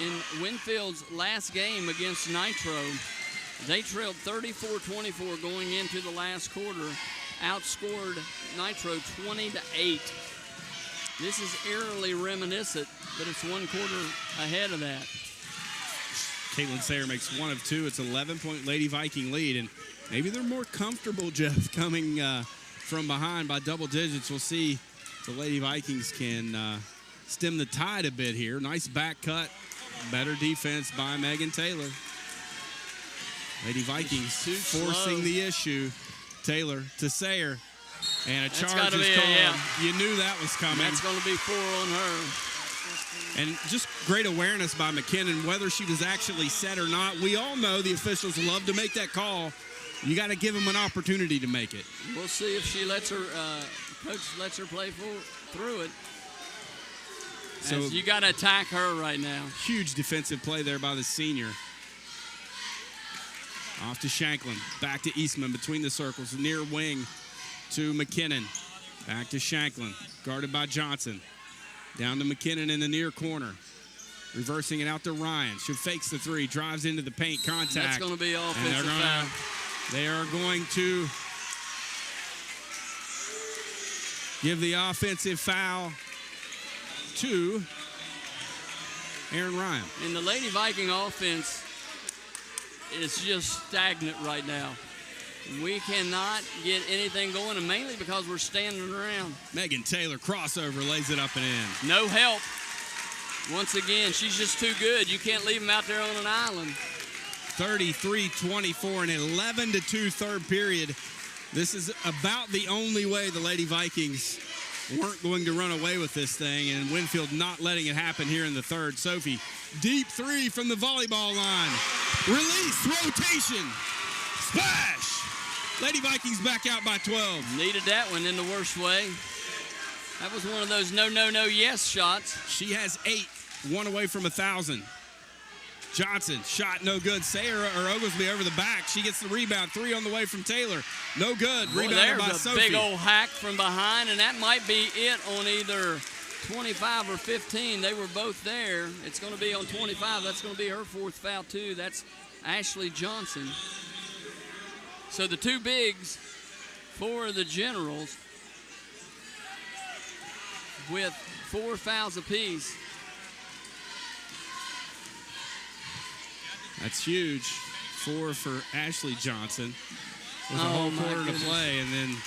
In Winfield's last game against Nitro, they trailed 34-24 going into the last quarter, outscored Nitro 20-8. This is eerily reminiscent, but it's 1 quarter ahead of that. Caitlin Sayer makes 1 of 2. It's 11-point Lady Viking lead, and maybe they're more comfortable, Jeff, coming from behind by double digits. We'll see if the Lady Vikings can stem the tide a bit here. Nice back cut. Better defense by Megan Taylor. Lady Vikings Too forcing slow. the issue. Taylor to Sayer. And a That's charge gotta is be called. yeah. You knew that was coming. That's going to be 4 on her. And just great awareness by McKinnon, whether she was actually set or not. We all know the officials love to make that call. You got to give them an opportunity to make it. We'll see if she lets her, coach lets her play through it. So As you got to attack her right now. huge defensive play there by the senior. Off to Shanklin, back to Eastman between the circles, near wing to McKinnon. Back to Shanklin, guarded by Johnson. Down to McKinnon in the near corner. Reversing it out to Ryan. She fakes the three, drives into the paint, contact. That's going to be offensive foul. They are going to give the offensive foul to Aaron Ryan. And the Lady Viking offense is just stagnant right now. We cannot get anything going, and mainly because we're standing around. Megan Taylor, crossover, lays it up and in. No help. Once again, she's just too good. You can't leave them out there on an island. 33-24, an 11-2 third period. This is about the only way the Lady Vikings weren't going to run away with this thing, and Winfield not letting it happen here in the third. Sophie, deep three from the volleyball line. Release, rotation, splash. Lady Vikings back out by 12. Needed that one in the worst way. That was one of those no, no, no, yes shots. She has 8, one away from 1,000. Johnson, shot no good. Sayer or Oglesby over the back. She gets the rebound. 3 on the way from Taylor. No good. Boy, Rebounded by there's a Sophie. big old hack from behind, and that might be it on either 25 or 15. They were both there. It's going to be on 25. That's going to be her 4th foul, too. That's Ashley Johnson. So the 2 bigs for the Generals with 4 fouls apiece. That's huge. 4 for Ashley Johnson. With a Oh, whole my quarter to goodness. play, and then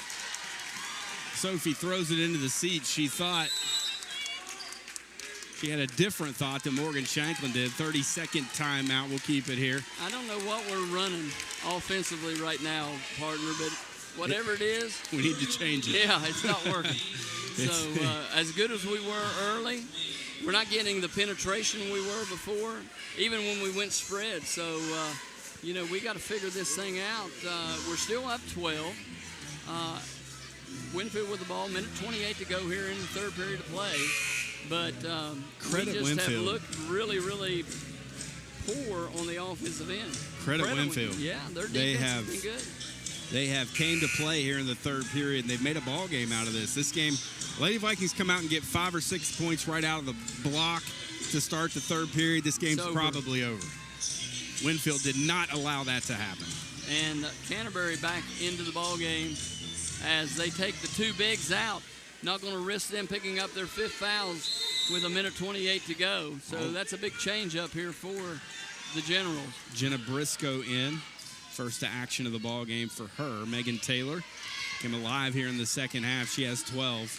Sophie throws it into the seat. She thought she had a different thought than Morgan Shanklin did. 30-second timeout. We'll keep it here. I don't know what we're running offensively right now, partner, but whatever it is, We need to change it. yeah, it's not working. So as good as we were early, we're not getting the penetration we were before, even when we went spread. So, we got to figure this thing out. We're still up 12. Winfield with the ball, minute 28 to go here in the third period of play. But Credit we just Winfield. have looked really, really poor on the offensive end. Credit Winfield. Yeah, their They defense have- has been good. They have came to play here in the third period, and they've made a ball game out of this. This game, Lady Vikings come out and get 5 or 6 points right out of the block to start the third period. This game's over. probably over. Winfield did not allow that to happen. And Canterbury back into the ball game as they take the 2 bigs out. Not going to risk them picking up their 5th fouls with a minute 28 to go. So that's a big change up here for the Generals. Jenna Briscoe in. First to action of the ball game for her. Megan Taylor came alive here in the second half. She has 12.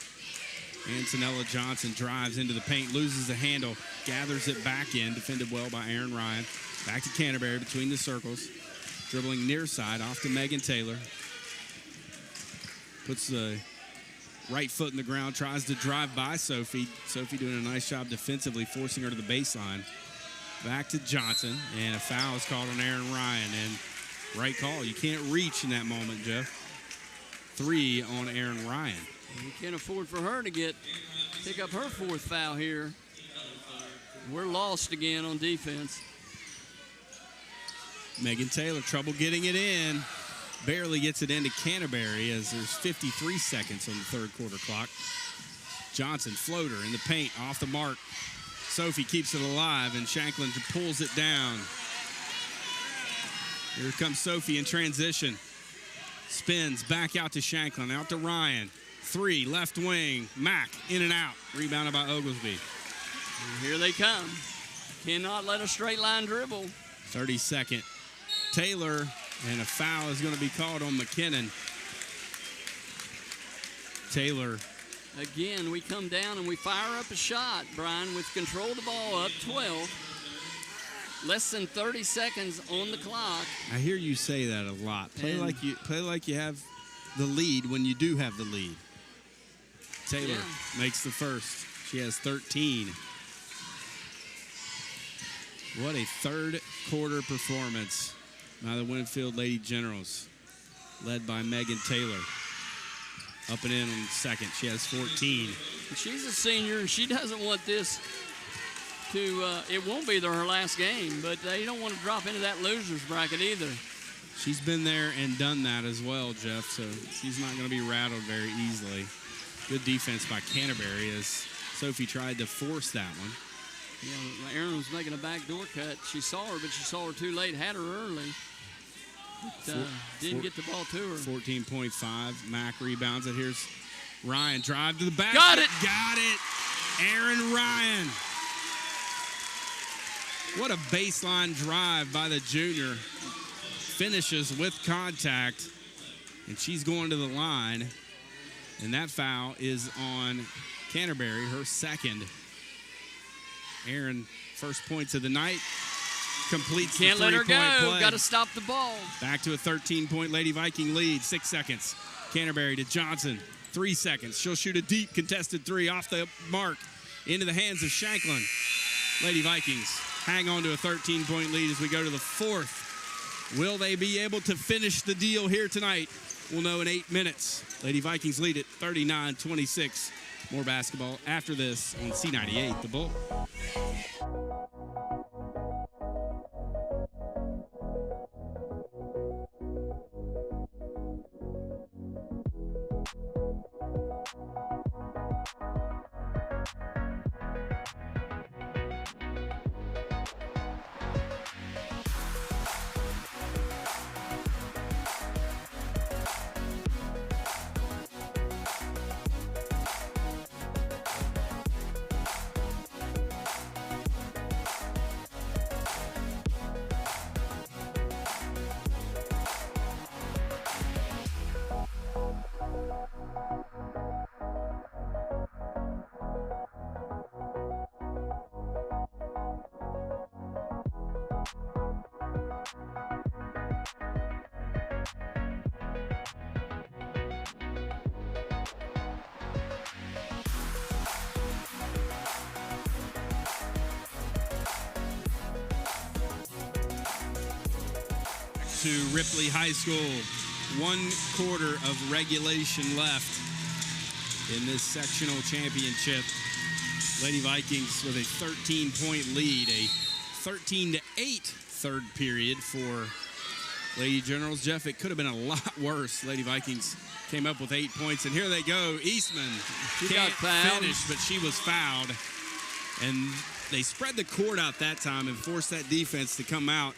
Antonella Johnson drives into the paint, loses the handle, gathers it back in, defended well by Aaron Ryan. Back to Canterbury between the circles. Dribbling near side off to Megan Taylor. Puts the right foot in the ground, tries to drive by Sophie. Sophie doing a nice job defensively, forcing her to the baseline. Back to Johnson, and a foul is called on Aaron Ryan. And right call. You can't reach in that moment, Jeff. 3 on Aaron Ryan. We can't afford for her to pick up her 4th foul here. We're lost again on defense. Megan Taylor, trouble getting it in. Barely gets it into Canterbury as there's 53 seconds on the third quarter clock. Johnson, floater in the paint, off the mark. Sophie keeps it alive, and Shanklin pulls it down. Here comes Sophie in transition. Spins back out to Shanklin, out to Ryan. 3, left wing. Mack, in and out. Rebounded by Oglesby. And here they come. Cannot let a straight line dribble. 32nd. Taylor, and a foul is going to be called on McKinnon. Taylor. Again, we come down and we fire up a shot, Brian, with control of the ball up 12. less than 30 seconds on the clock. I hear you say that a lot. Play like you have the lead when you do have the lead. Taylor makes the first. She has 13. What a third quarter performance by the Winfield Lady Generals, led by Megan Taylor. Up and in on second. She has 14. She's a senior, and she doesn't want this to, it won't be her last game, but you don't want to drop into that loser's bracket either. She's been there and done that as well, Jeff, so she's not going to be rattled very easily. Good defense by Canterbury as Sophie tried to force that one. Yeah, Aaron was making a backdoor cut. She saw her, but she saw her too late, had her early. But, didn't get the ball to her. 14.5. Mack rebounds it. Here's Ryan. Drive to the back. Got it. Got it. Aaron Ryan. What a baseline drive by the junior. Finishes with contact, and she's going to the line. And that foul is on Canterbury, her second. Aaron, first points of the night. Completes the Can't let her go. play. Got to stop the ball. Back to a 13-point Lady Viking lead. 6 seconds. Canterbury to Johnson. 3 seconds. She'll shoot a deep contested three off the mark into the hands of Shanklin. Lady Vikings hang on to a 13-point lead as we go to the fourth. Will they be able to finish the deal here tonight? We'll know in 8 minutes. Lady Vikings lead it 39-26. More basketball after this on C98, The Bull. To Ripley High School. 1 quarter of regulation left in this sectional championship. Lady Vikings with a 13-point lead, a 13-8 third period for Lady Generals. Jeff, it could have been a lot worse. Lady Vikings came up with 8 points, and here they go. Eastman can't finish, but she was fouled. And they spread the court out that time and forced that defense to come out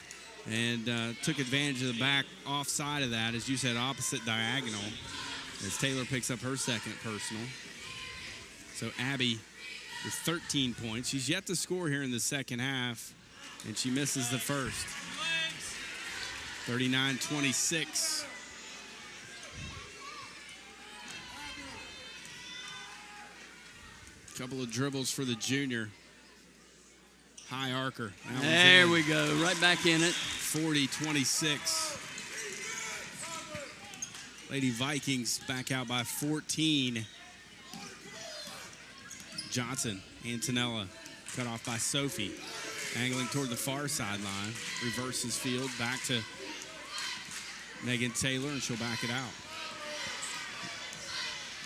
and took advantage of the back offside of that, as you said, opposite diagonal, as Taylor picks up her second personal. So Abby with 13 points. She's yet to score here in the second half, and she misses the first. 39-26. Couple of dribbles for the junior. High archer. There we go. Right back in it. 40-26. Lady Vikings back out by 14. Johnson, Antonella, cut off by Sophie. Angling toward the far sideline. Reverses field. Back to Megan Taylor, and she'll back it out.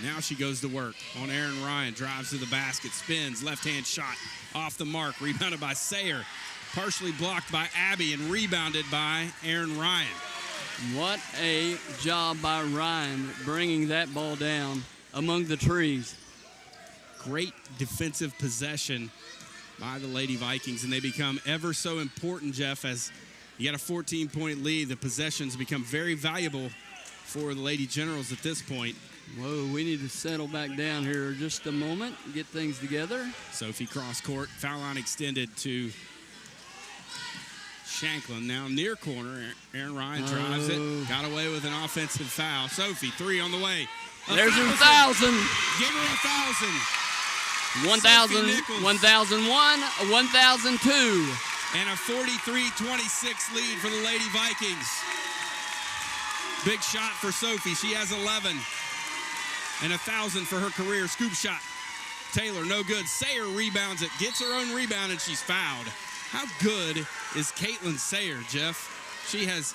Now she goes to work on Aaron Ryan. Drives to the basket. Spins. Left-hand shot. Off the mark. Rebounded by Sayer. Partially blocked by Abby and rebounded by Aaron Ryan. What a job by Ryan bringing that ball down among the trees. Great defensive possession by the Lady Vikings, and they become ever so important, Jeff, as you got a 14-point lead. The possessions become very valuable for the Lady Generals at this point. Whoa, we need to settle back down here just a moment, get things together. Sophie cross court, foul line extended to Shanklin. Now near corner, Aaron Ryan drives it, got away with an offensive foul. Sophie, 3 on the way. There's her 1,000. Give her 1,000. 1,000, 1,001, 1,002. And a 43-26 lead for the Lady Vikings. Big shot for Sophie. She has 11. And 1,000 for her career. Scoop shot. Taylor, no good. Sayer rebounds it. Gets her own rebound, and she's fouled. How good is Caitlin Sayer, Jeff? She has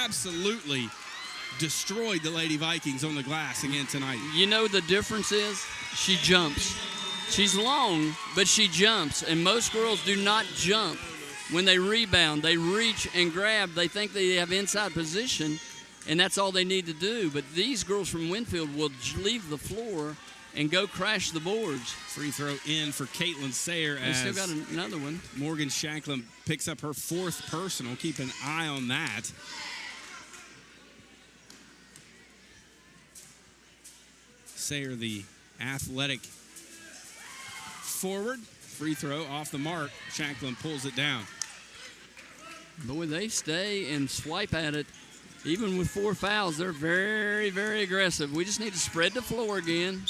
absolutely destroyed the Lady Vikings on the glass again tonight. You know the difference is she jumps. She's long, but she jumps. And most girls do not jump when they rebound. They reach and grab. They think they have inside position, and that's all they need to do. But these girls from Winfield will leave the floor and go crash the boards. Free throw in for Caitlin Sayer. They still got another one. Morgan Shanklin picks up her 4th personal. Keep an eye on that. Sayer, the athletic forward. Free throw off the mark. Shanklin pulls it down. Boy, they stay and swipe at it. Even with 4 fouls, they're very, very aggressive. We just need to spread the floor again.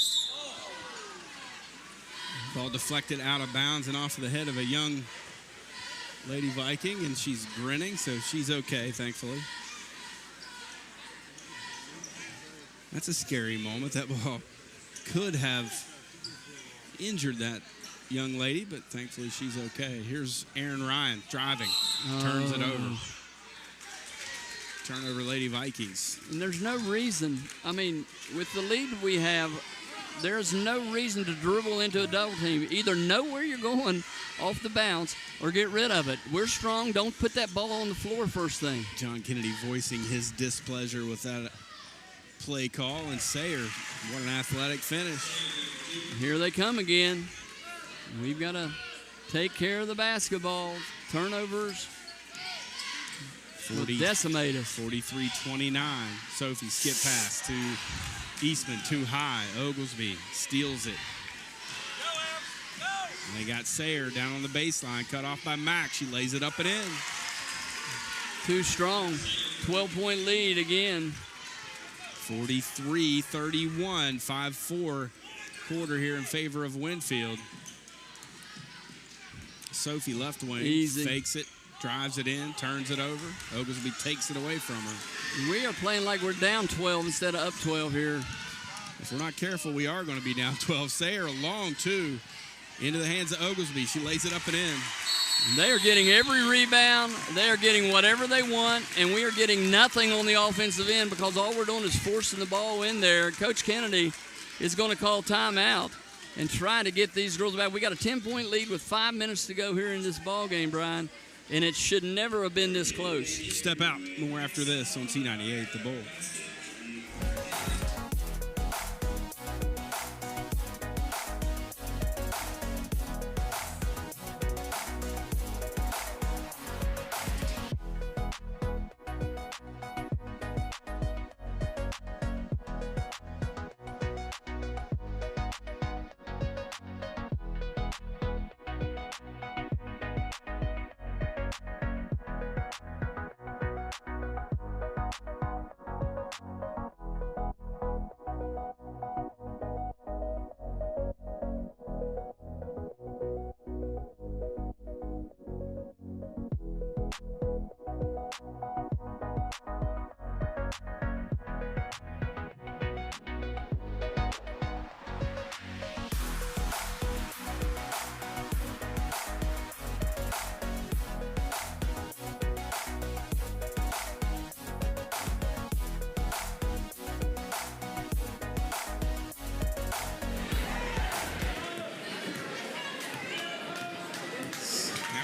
Ball deflected out of bounds and off of the head of a young Lady Viking, and she's grinning, so she's okay, thankfully. That's a scary moment. That ball could have injured that young lady, but thankfully she's okay. Here's Aaron Ryan driving, turns it over. Turnover, Lady Vikings. And there's no reason. I mean, with the lead we have, there's no reason to dribble into a double team. Either know where you're going off the bounce or get rid of it. We're strong. Don't put that ball on the floor first thing. John Kennedy voicing his displeasure with that play call. And Sayer, what an athletic finish. Here they come again. We've got to take care of the basketball. Turnovers will decimate us. 43-29. Sophie skip pass to Eastman, too high. Oglesby steals it. And they got Sayer down on the baseline, cut off by Mack. She lays it up and in. Too strong. 12-point lead again. 43-31, 5-4 quarter here in favor of Winfield. Sophie left wing, fakes it, drives it in, turns it over. Oglesby takes it away from her. We are playing like we're down 12 instead of up 12 here. If we're not careful, we are going to be down 12. Sayer, a long two, into the hands of Oglesby. She lays it up and in. They are getting every rebound. They are getting whatever they want, and we are getting nothing on the offensive end because all we're doing is forcing the ball in there. Coach Kennedy is going to call timeout and try to get these girls back. We got a 10-point lead with 5 minutes to go here in this ball game, Brian, and it should never have been this close. Step out more after this on C98, The Bull.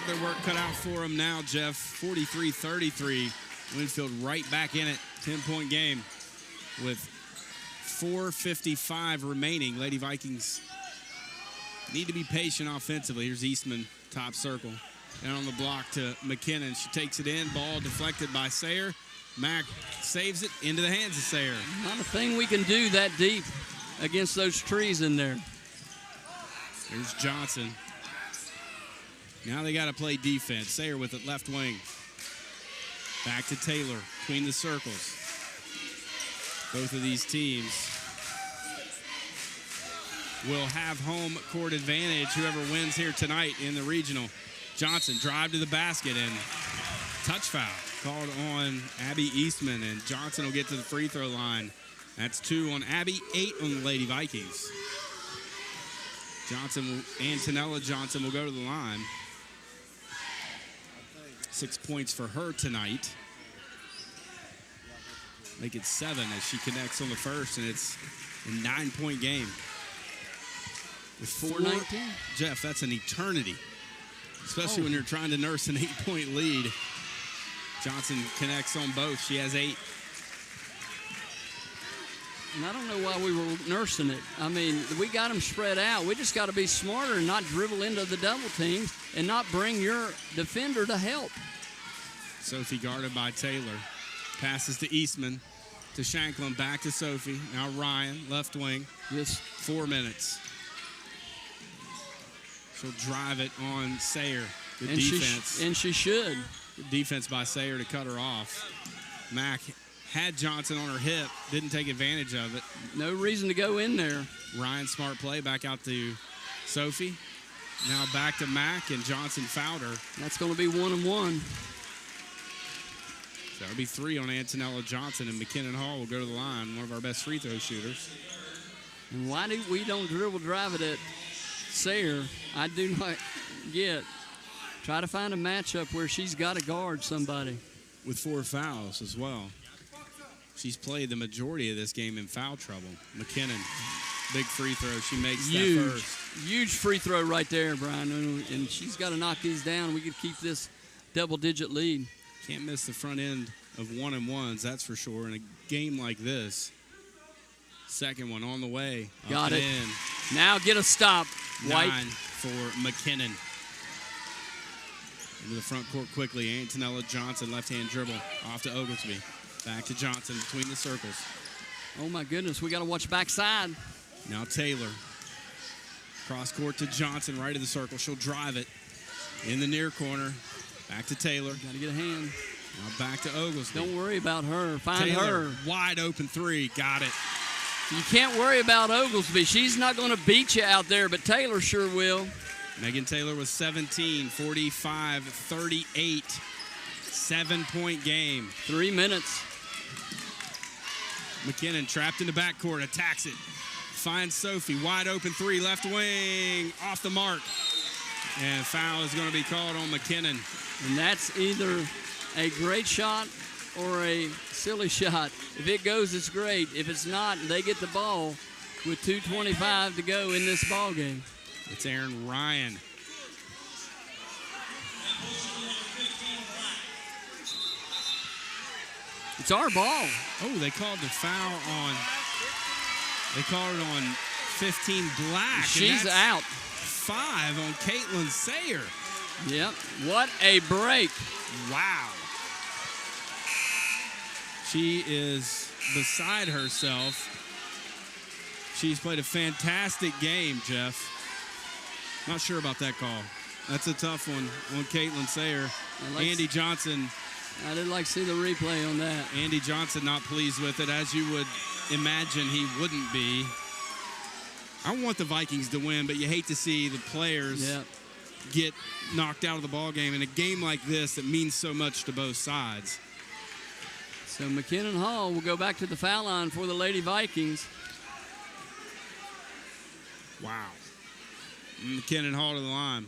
Their work cut out for them now, Jeff. 43-33. Winfield right back in it. 10-point game with 4:55 remaining. Lady Vikings need to be patient offensively. Here's Eastman, top circle. Down on the block to McKinnon. She takes it in. Ball deflected by Sayer. Mack saves it into the hands of Sayer. Not a thing we can do that deep against those trees in there. Here's Johnson. Now they got to play defense. Sayer with it left wing. Back to Taylor between the circles. Both of these teams will have home court advantage, whoever wins here tonight in the regional Johnson drive to the basket and touch foul called on Abby Eastman, and Johnson will get to the free throw line. That's 2 on Abby, 8 on the Lady Vikings. Antonella Johnson will go to the line. 6 points for her tonight. Make it 7 as she connects on the first, and it's a 9-point game. With 4:19? Jeff, that's an eternity, especially when you're trying to nurse an 8-point lead. Johnson connects on both. She has 8. And I don't know why we were nursing it. I mean, we got them spread out. We just got to be smarter and not dribble into the double teams and not bring your defender to help. Sophie guarded by Taylor. Passes to Eastman, to Shanklin, back to Sophie. Now Ryan, left wing. Yes. 4 minutes. She'll drive it on Sayer. Good defense. And she should. Good defense by Sayer to cut her off. Mack had Johnson on her hip, didn't take advantage of it. No reason to go in there. Ryan, smart play, back out to Sophie. Now back to Mack, and Johnson fouled her. That's going to be 1-1. So that'll be 3 on Antonella Johnson, and McKinnon Hall will go to the line, one of our best free throw shooters. And why do we don't dribble drive it at Sayer? I do not get. Try to find a matchup where she's got to guard somebody. With 4 fouls as well. She's played the majority of this game in foul trouble. McKinnon, big free throw. She makes that first. Huge free throw right there, Brian. And she's got to knock these down. We could keep this double-digit lead. Can't miss the front end of 1-and-1s, that's for sure. In a game like this, second one on the way. Got it. In. Now get a stop, White. 9 for McKinnon. Into the front court quickly. Antonella Johnson, left-hand dribble. Off to Oglesby. Back to Johnson between the circles. Oh, my goodness. We got to watch backside. Now Taylor. Cross court to Johnson, right of the circle. She'll drive it in the near corner. Back to Taylor. Got to get a hand. Now back to Oglesby. Don't worry about her. Find Taylor, her. Wide open 3. Got it. You can't worry about Oglesby. She's not going to beat you out there, but Taylor sure will. Megan Taylor was 17, 45, 38. 7-point game. 3 minutes. McKinnon trapped in the backcourt, attacks it. Finds Sophie, wide open 3, left wing, off the mark. And foul is going to be called on McKinnon. And that's either a great shot or a silly shot. If it goes, it's great. If it's not, they get the ball with 2:25 to go in this ball game. It's Aaron Ryan. It's our ball. Oh, they called the foul on. They called it on 15 Black. She's out. 5 on Caitlin Sayer. Yep. What a break. Wow. She is beside herself. She's played a fantastic game, Jeff. Not sure about that call. That's a tough one on Caitlin Sayer. Andy Johnson. I didn't like to see the replay on that. Andy Johnson not pleased with it, as you would imagine he wouldn't be. I want the Vikings to win, but you hate to see the players get knocked out of the ball game in a game like this that means so much to both sides. So McKinnon Hall will go back to the foul line for the Lady Vikings. Wow. McKinnon Hall to the line.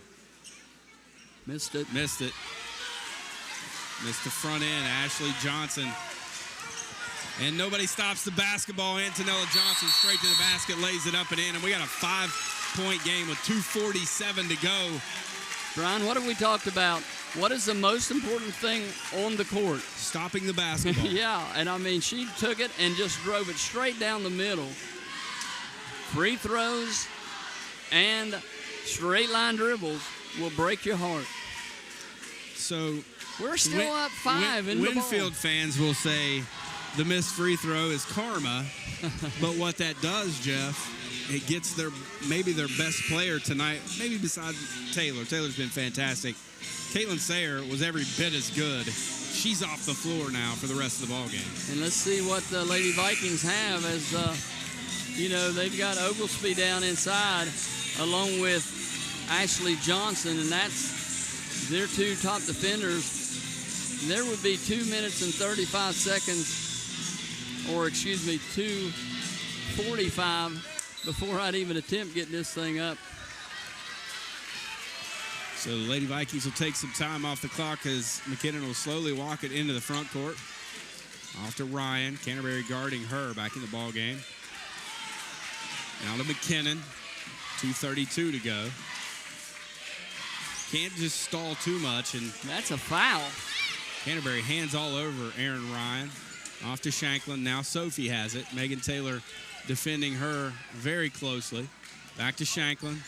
Missed it. Missed it. Missed the front end. Ashley Johnson. And nobody stops the basketball. Antonella Johnson straight to the basket, lays it up and in. And we got a 5-point game with 2:47 to go. Brian, what have we talked about? What is the most important thing on the court? Stopping the basketball. Yeah, and I mean, she took it and just drove it straight down the middle. Free throws and straight line dribbles will break your heart. So we're still up 5 in the ball. Winfield fans will say the missed free throw is karma, but what that does, Jeff, it gets maybe their best player tonight, maybe besides Taylor. Taylor's been fantastic. Caitlin Sayer was every bit as good. She's off the floor now for the rest of the ball game. And let's see what the Lady Vikings have as, they've got Oglesby down inside along with Ashley Johnson, and that's their two top defenders. There would be 2 minutes and 35 seconds, or excuse me, 2:45 before I'd even attempt getting this thing up. So the Lady Vikings will take some time off the clock as McKinnon will slowly walk it into the front court. Off to Ryan. Canterbury guarding her back in the ball game. Now to McKinnon. 2:32 to go. Can't just stall too much. And that's a foul. Canterbury hands all over Aaron Ryan. Off to Shanklin. Now Sophie has it. Megan Taylor defending her very closely. Back to Shanklin.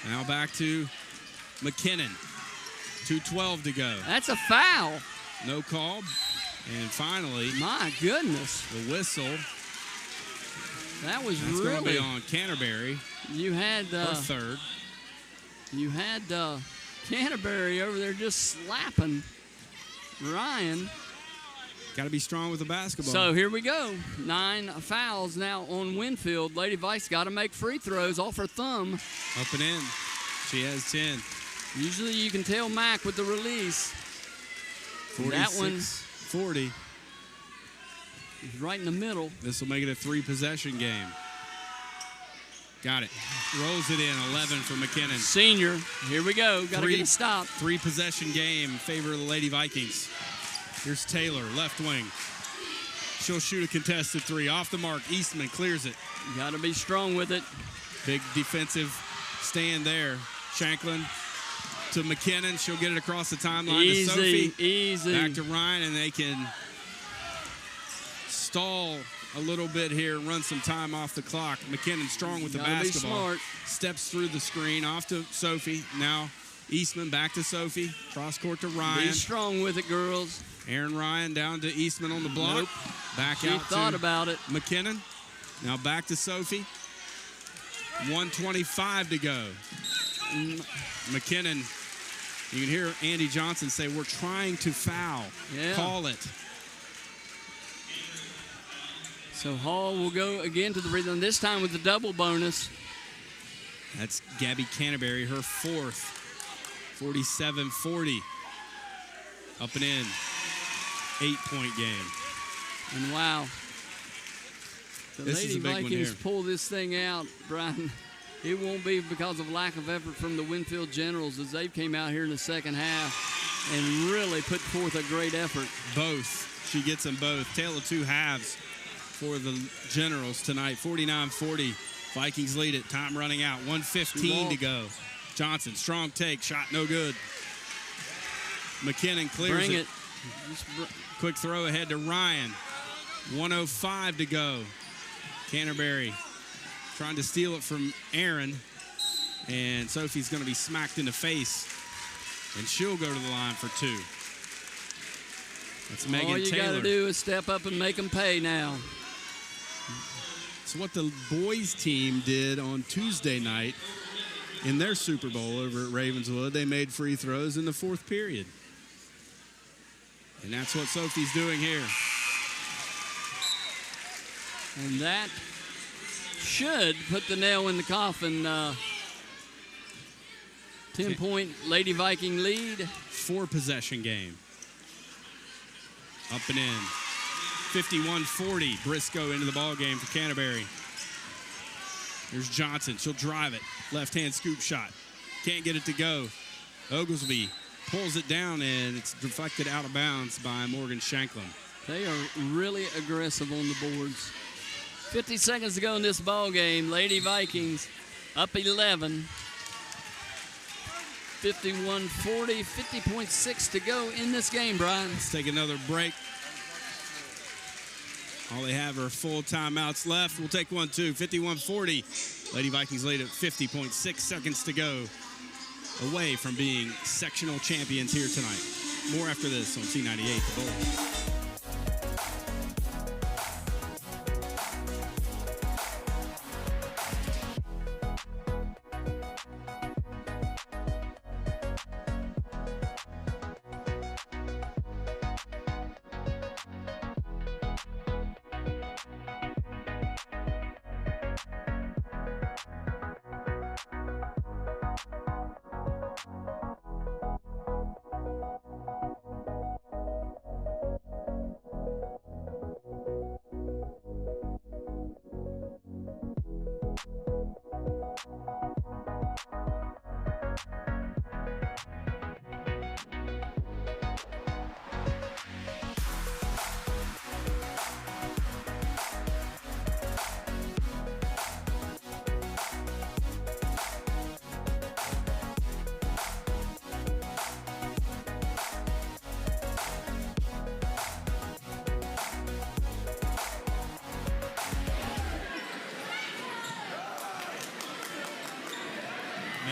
Now back to McKinnon. 2:12 to go. That's a foul. No call. And finally, my goodness, the whistle. That's really going to be on Canterbury. You had her third. You had Canterbury over there just slapping Ryan. Got to be strong with the basketball. So here we go. 9 fouls now on Winfield. Lady Vikes got to make free throws off her thumb. Up and in. She has 10. Usually you can tell Mac with the release. 46-40. He's right in the middle. This will make it a 3-possession game. Got it. Rolls it in. 11 for McKinnon. Senior. Here we go. Got to get it stopped. 3-possession game in favor of the Lady Vikings. Here's Taylor, left wing. She'll shoot a contested 3. Off the mark. Eastman clears it. Got to be strong with it. Big defensive stand there. Shanklin to McKinnon. She'll get it across the timeline to Sophie. Easy. Back to Ryan, and they can stall a little bit here, run some time off the clock. McKinnon strong with the basketball. Steps through the screen, off to Sophie. Now Eastman back to Sophie. Cross court to Ryan. Be strong with it, girls. Aaron Ryan down to Eastman on the block. Nope. Back she out thought to about it. McKinnon. Now back to Sophie. 1:25 to go. McKinnon, you can hear Andy Johnson say, we're trying to foul. Yeah. Call it. So Hall will go again to the rhythm, this time with the double bonus. That's Gabby Canterbury, her 4th. 47-40. Up and in. 8-point game. And wow. The This is Lady a big one Vikings here. pull this thing out, Brian. It won't be because of lack of effort from the Winfield Generals, as they came out here in the second half and really put forth a great effort. Both. She gets them both. Tale of two halves for the Generals tonight. 49-40. Vikings lead it. Time running out. 1:15 to go. Johnson, strong take. Shot no good. McKinnon clears Bring it. Quick throw ahead to Ryan. 1:05 to go. Canterbury trying to steal it from Aaron. And Sophie's going to be smacked in the face. And she'll go to the line for 2. That's Megan Taylor. All you got to do is step up and make them pay now. It's what the boys team did on Tuesday night in their Super Bowl over at Ravenswood. They made free throws in the 4th period. And that's what Sophie's doing here. And that should put the nail in the coffin. 10-point Lady Viking lead. 4-possession game. Up and in. 51-40. Briscoe into the ball game for Canterbury. Here's Johnson. She'll drive it. Left-hand scoop shot. Can't get it to go. Oglesby pulls it down, and it's deflected out of bounds by Morgan Shanklin. They are really aggressive on the boards. 50 seconds to go in this ball game. Lady Vikings up 11. 51-40, 50.6 to go in this game, Brian. Let's take another break. All they have are full timeouts left. We'll take one, too. 51-40. Lady Vikings lead at 50.6 seconds to go. Away from being sectional champions here tonight. More after this on C98, The Bull.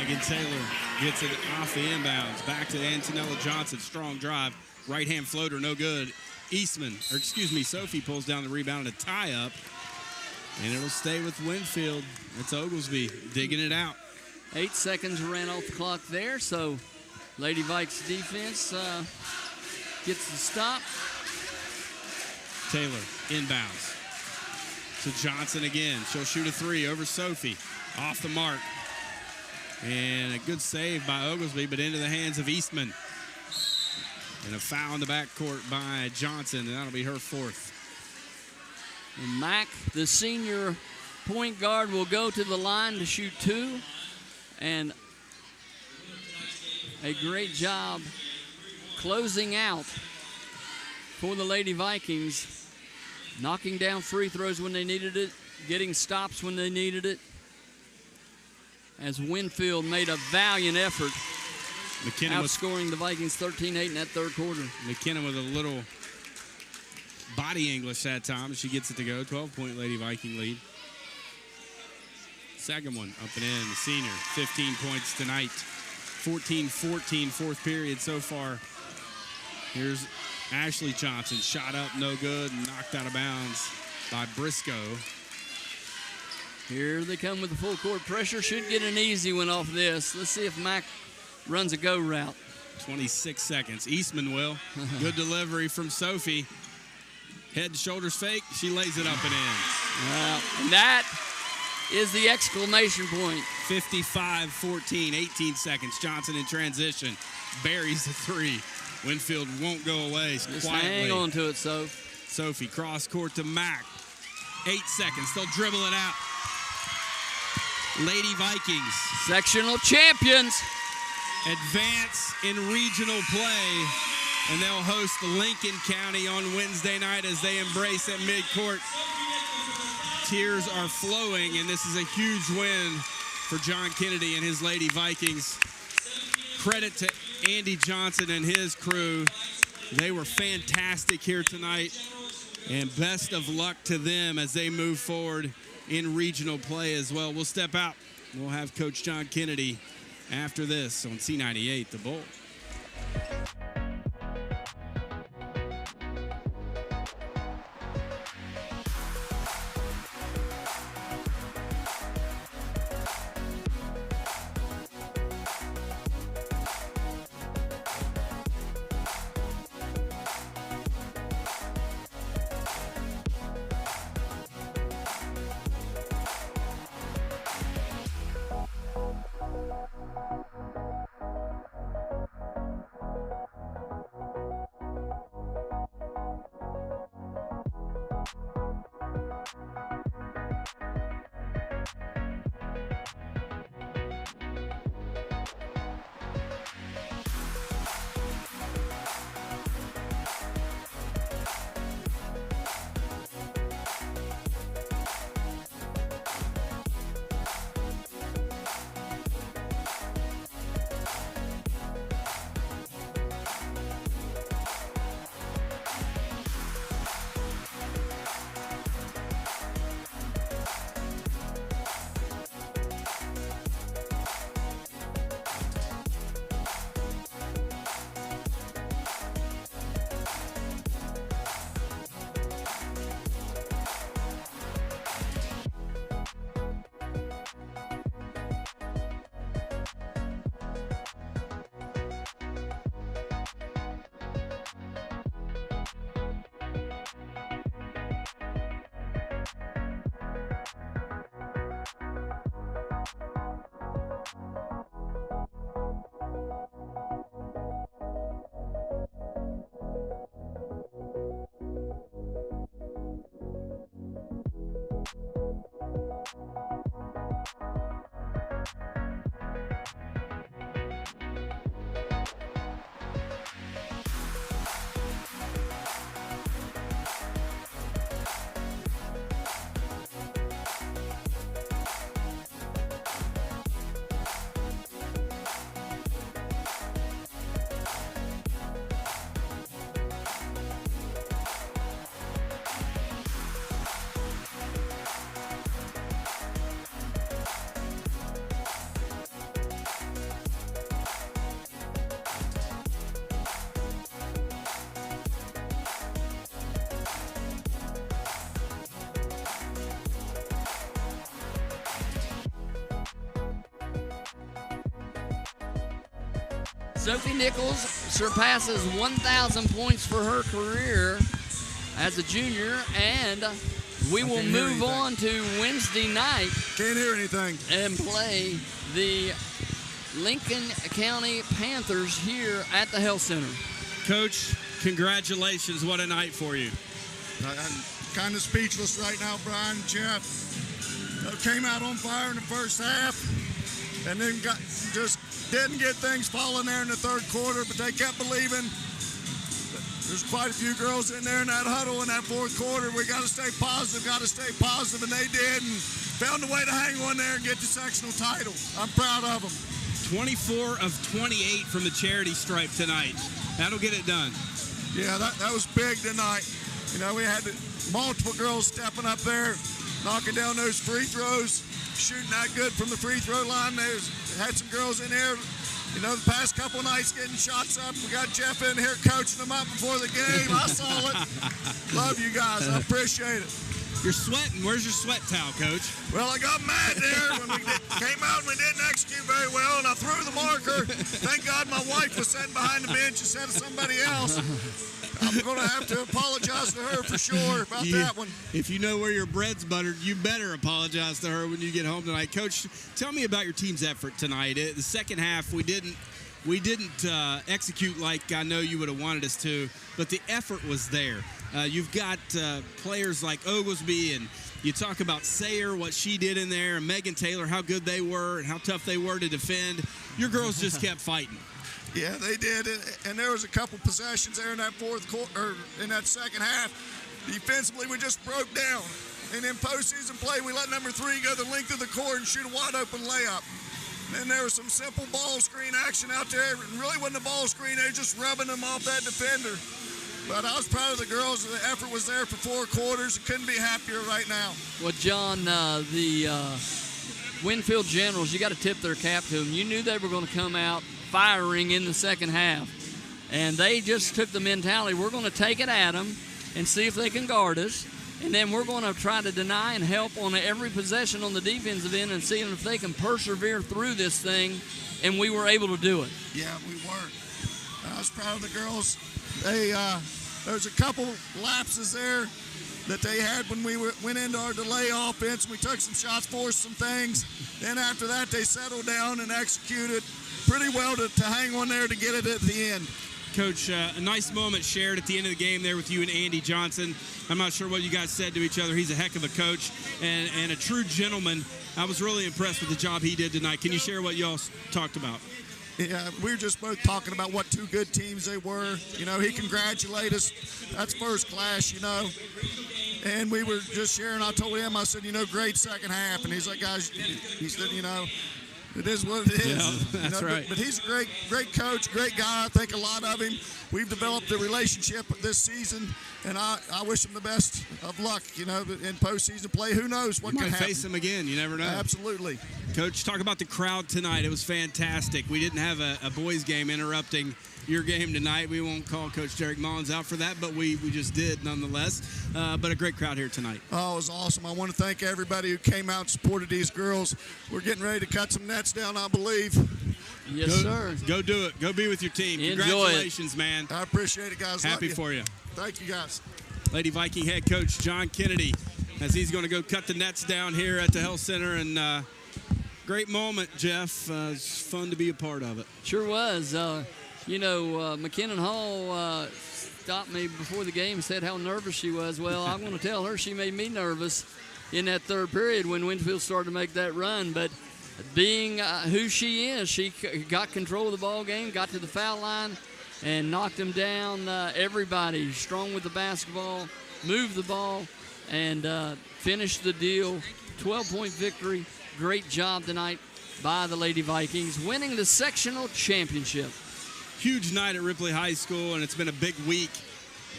Megan Taylor gets it off the inbounds. Back to Antonella Johnson. Strong drive. Right-hand floater, no good. Sophie pulls down the rebound and a tie-up. And it'll stay with Winfield. It's Oglesby digging it out. 8 seconds ran off the clock there, so Lady Vikes defense gets the stop. Taylor inbounds to Johnson again. She'll shoot a three over Sophie. Off the mark. And a good save by Oglesby, but into the hands of Eastman. And a foul in the backcourt by Johnson, and that'll be her fourth. And Mack, the senior point guard, will go to the line to shoot two. And a great job closing out for the Lady Vikings, knocking down free throws when they needed it, getting stops when they needed it, as Winfield made a valiant effort, outscoring the Vikings 13-8 in that third quarter. McKenna with a little body English that time. She gets it to go. 12-point Lady Viking lead. Second one up and in. The senior, 15 points tonight. 14-14, fourth period so far. Here's Ashley Johnson. Shot up, no good, and knocked out of bounds by Briscoe. Here they come with the full court pressure. Should get an easy one off this. Let's see if Mack runs a go route. 26 seconds. Eastman will. Good delivery from Sophie. Head and shoulders fake. She lays it up and in. And that is the exclamation point. 55-14, 18 seconds. Johnson in transition. Buries the three. Winfield won't go away. Just quietly. Hang on to it, Sophie cross court to Mack. 8 seconds. They'll dribble it out. Lady Vikings. Sectional champions. Advance in regional play. And they'll host Lincoln County on Wednesday night as they embrace at midcourt. Tears are flowing, and this is a huge win for John Kennedy and his Lady Vikings. Credit to Andy Johnson and his crew. They were fantastic here tonight, and best of luck to them as they move forward in regional play as well. We'll step out. We'll have Coach John Kennedy after this on C98, The Bull. Sophie Nichols surpasses 1,000 points for her career as a junior, and we will move on to Wednesday night. Can't hear anything. And play the Lincoln County Panthers here at the Health Center. Coach, congratulations. What a night for you. I'm kind of speechless right now, Brian, Jeff. Came out on fire in the first half and then just didn't get things falling there in the third quarter, but they kept believing. There's quite a few girls in there in that huddle in that fourth quarter. We got to stay positive, and they did, and found a way to hang on there and get the sectional title. I'm proud of them. 24 of 28 from the charity stripe tonight. That'll get it done. Yeah, that was big tonight. You know, we had multiple girls stepping up there, knocking down those free throws, shooting that good from the free throw line. They had some girls in there, you know, the past couple nights getting shots up. We got Jeff in here coaching them up before the game. I saw it. Love you guys. I appreciate it. You're sweating. Where's your sweat towel, Coach? Well, I got mad there when we came out and we didn't execute very well, and I threw the marker. Thank God my wife was sitting behind the bench instead of somebody else. I'm going to have to apologize to her for sure about that one. If you know where your bread's buttered, you better apologize to her when you get home tonight. Coach, tell me about your team's effort tonight. The second half, we didn't execute like I know you would have wanted us to, but the effort was there. You've got players like Oglesby, and you talk about Sayer, what she did in there, and Megan Taylor, how good they were and how tough they were to defend. Your girls just kept fighting. Yeah, they did, and there was a couple possessions there in that fourth quarter, or in that second half. Defensively, we just broke down. And in postseason play, we let number 3 go the length of the court and shoot a wide-open layup. And then there was some simple ball screen action out there. It really wasn't a ball screen. They were just rubbing them off that defender. But I was proud of the girls. The effort was there for 4 quarters. Couldn't be happier right now. Well, John, the Winfield Generals, you got to tip their cap to them. You knew they were going to come out firing in the second half. And they just took the mentality, we're going to take it at them and see if they can guard us. And then we're going to try to deny and help on every possession on the defensive end and see if they can persevere through this thing. And we were able to do it. Yeah, we were. I was proud of the girls. There's a couple lapses there that they had when we went into our delay offense. We took some shots, forced some things. Then after that, they settled down and executed pretty well to hang on there to get it at the end. Coach, a nice moment shared at the end of the game there with you and Andy Johnson. I'm not sure what you guys said to each other. He's a heck of a coach and a true gentleman. I was really impressed with the job he did tonight. Can you share what y'all talked about? Yeah, we were just both talking about what 2 good teams they were. You know, he congratulated us. That's first class, you know. And we were just sharing. I told him, I said, you know, great second half. And he's like, guys, he said, you know, it is what it is. Yeah, that's right. But he's a great coach, great guy. I think a lot of him. We've developed a relationship this season, and I wish him the best of luck, you know, in postseason play. Who knows what you can might happen. face him again. You never know. Absolutely. Coach, talk about the crowd tonight. It was fantastic. We didn't have a boys' game interrupting your game tonight. We won't call Coach Derek Mullins out for that, but we just did nonetheless. But a great crowd here tonight. Oh, it was awesome. I want to thank everybody who came out and supported these girls. We're getting ready to cut some nets down, I believe. Yes, sir. Go do it. Go be with your team. Enjoy Congratulations, it. man. I appreciate it, guys. Happy for you. Thank you, guys. Lady Viking head coach John Kennedy, as he's going to go cut the nets down here at the Health Center. And great moment, Jeff. It's fun to be a part of it. Sure was. You know, McKinnon Hall stopped me before the game and said how nervous she was. Well, I'm going to tell her she made me nervous in that third period when Winfield started to make that run. But being who she is, she got control of the ball game, got to the foul line, and knocked them down. Everybody strong with the basketball, moved the ball, and finished the deal. 12-point victory. Great job tonight by the Lady Vikings, winning the sectional championship. Huge night at Ripley High School, and it's been a big week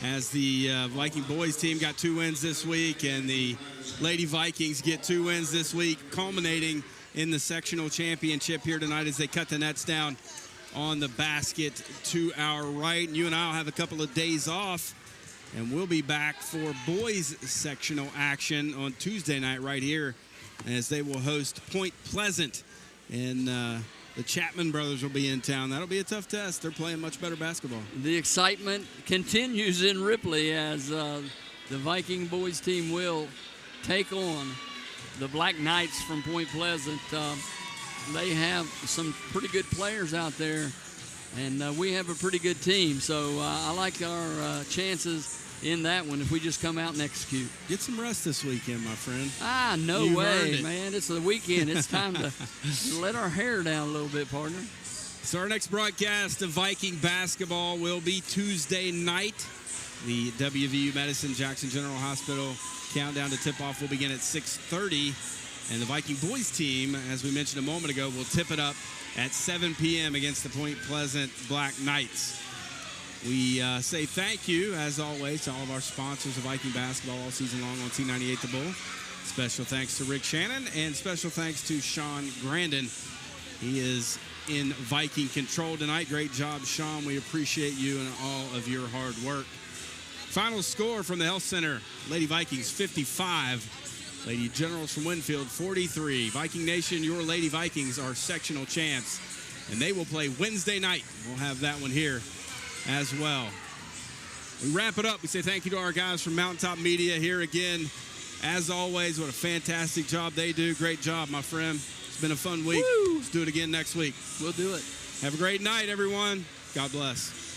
as the Viking boys team got 2 wins this week, and the Lady Vikings get 2 wins this week, culminating in the sectional championship here tonight as they cut the nets down on the basket to our right. And you and I will have a couple of days off, and we'll be back for boys sectional action on Tuesday night right here as they will host Point Pleasant in The Chapman brothers will be in town. That'll be a tough test. They're playing much better basketball. The excitement continues in Ripley as the Viking boys team will take on the Black Knights from Point Pleasant. They have some pretty good players out there, and we have a pretty good team. So I like our chances in that one if we just come out and execute. Get some rest this weekend, my friend. No You've way, earned it. man. It's the weekend. It's time to let our hair down a little bit, partner. So our next broadcast of Viking basketball will be Tuesday night. The WVU Medicine Jackson General Hospital countdown to tip-off will begin at 6:30. And the Viking boys team, as we mentioned a moment ago, will tip it up at 7 p.m. against the Point Pleasant Black Knights. We say thank you, as always, to all of our sponsors of Viking basketball all season long on T98 The Bull. Special thanks to Rick Shannon, and special thanks to Sean Grandin. He is in Viking control tonight. Great job, Sean. We appreciate you and all of your hard work. Final score from the Health Center: Lady Vikings 55, Lady Generals from Winfield 43. Viking Nation, your Lady Vikings are sectional champs, and they will play Wednesday night. We'll have that one here as well. We wrap it up. We say thank you to our guys from Mountaintop Media here again. As always, what a fantastic job they do. Great job, my friend. It's been a fun week. Woo! Let's do it again next week. We'll do it. Have a great night, everyone. God bless.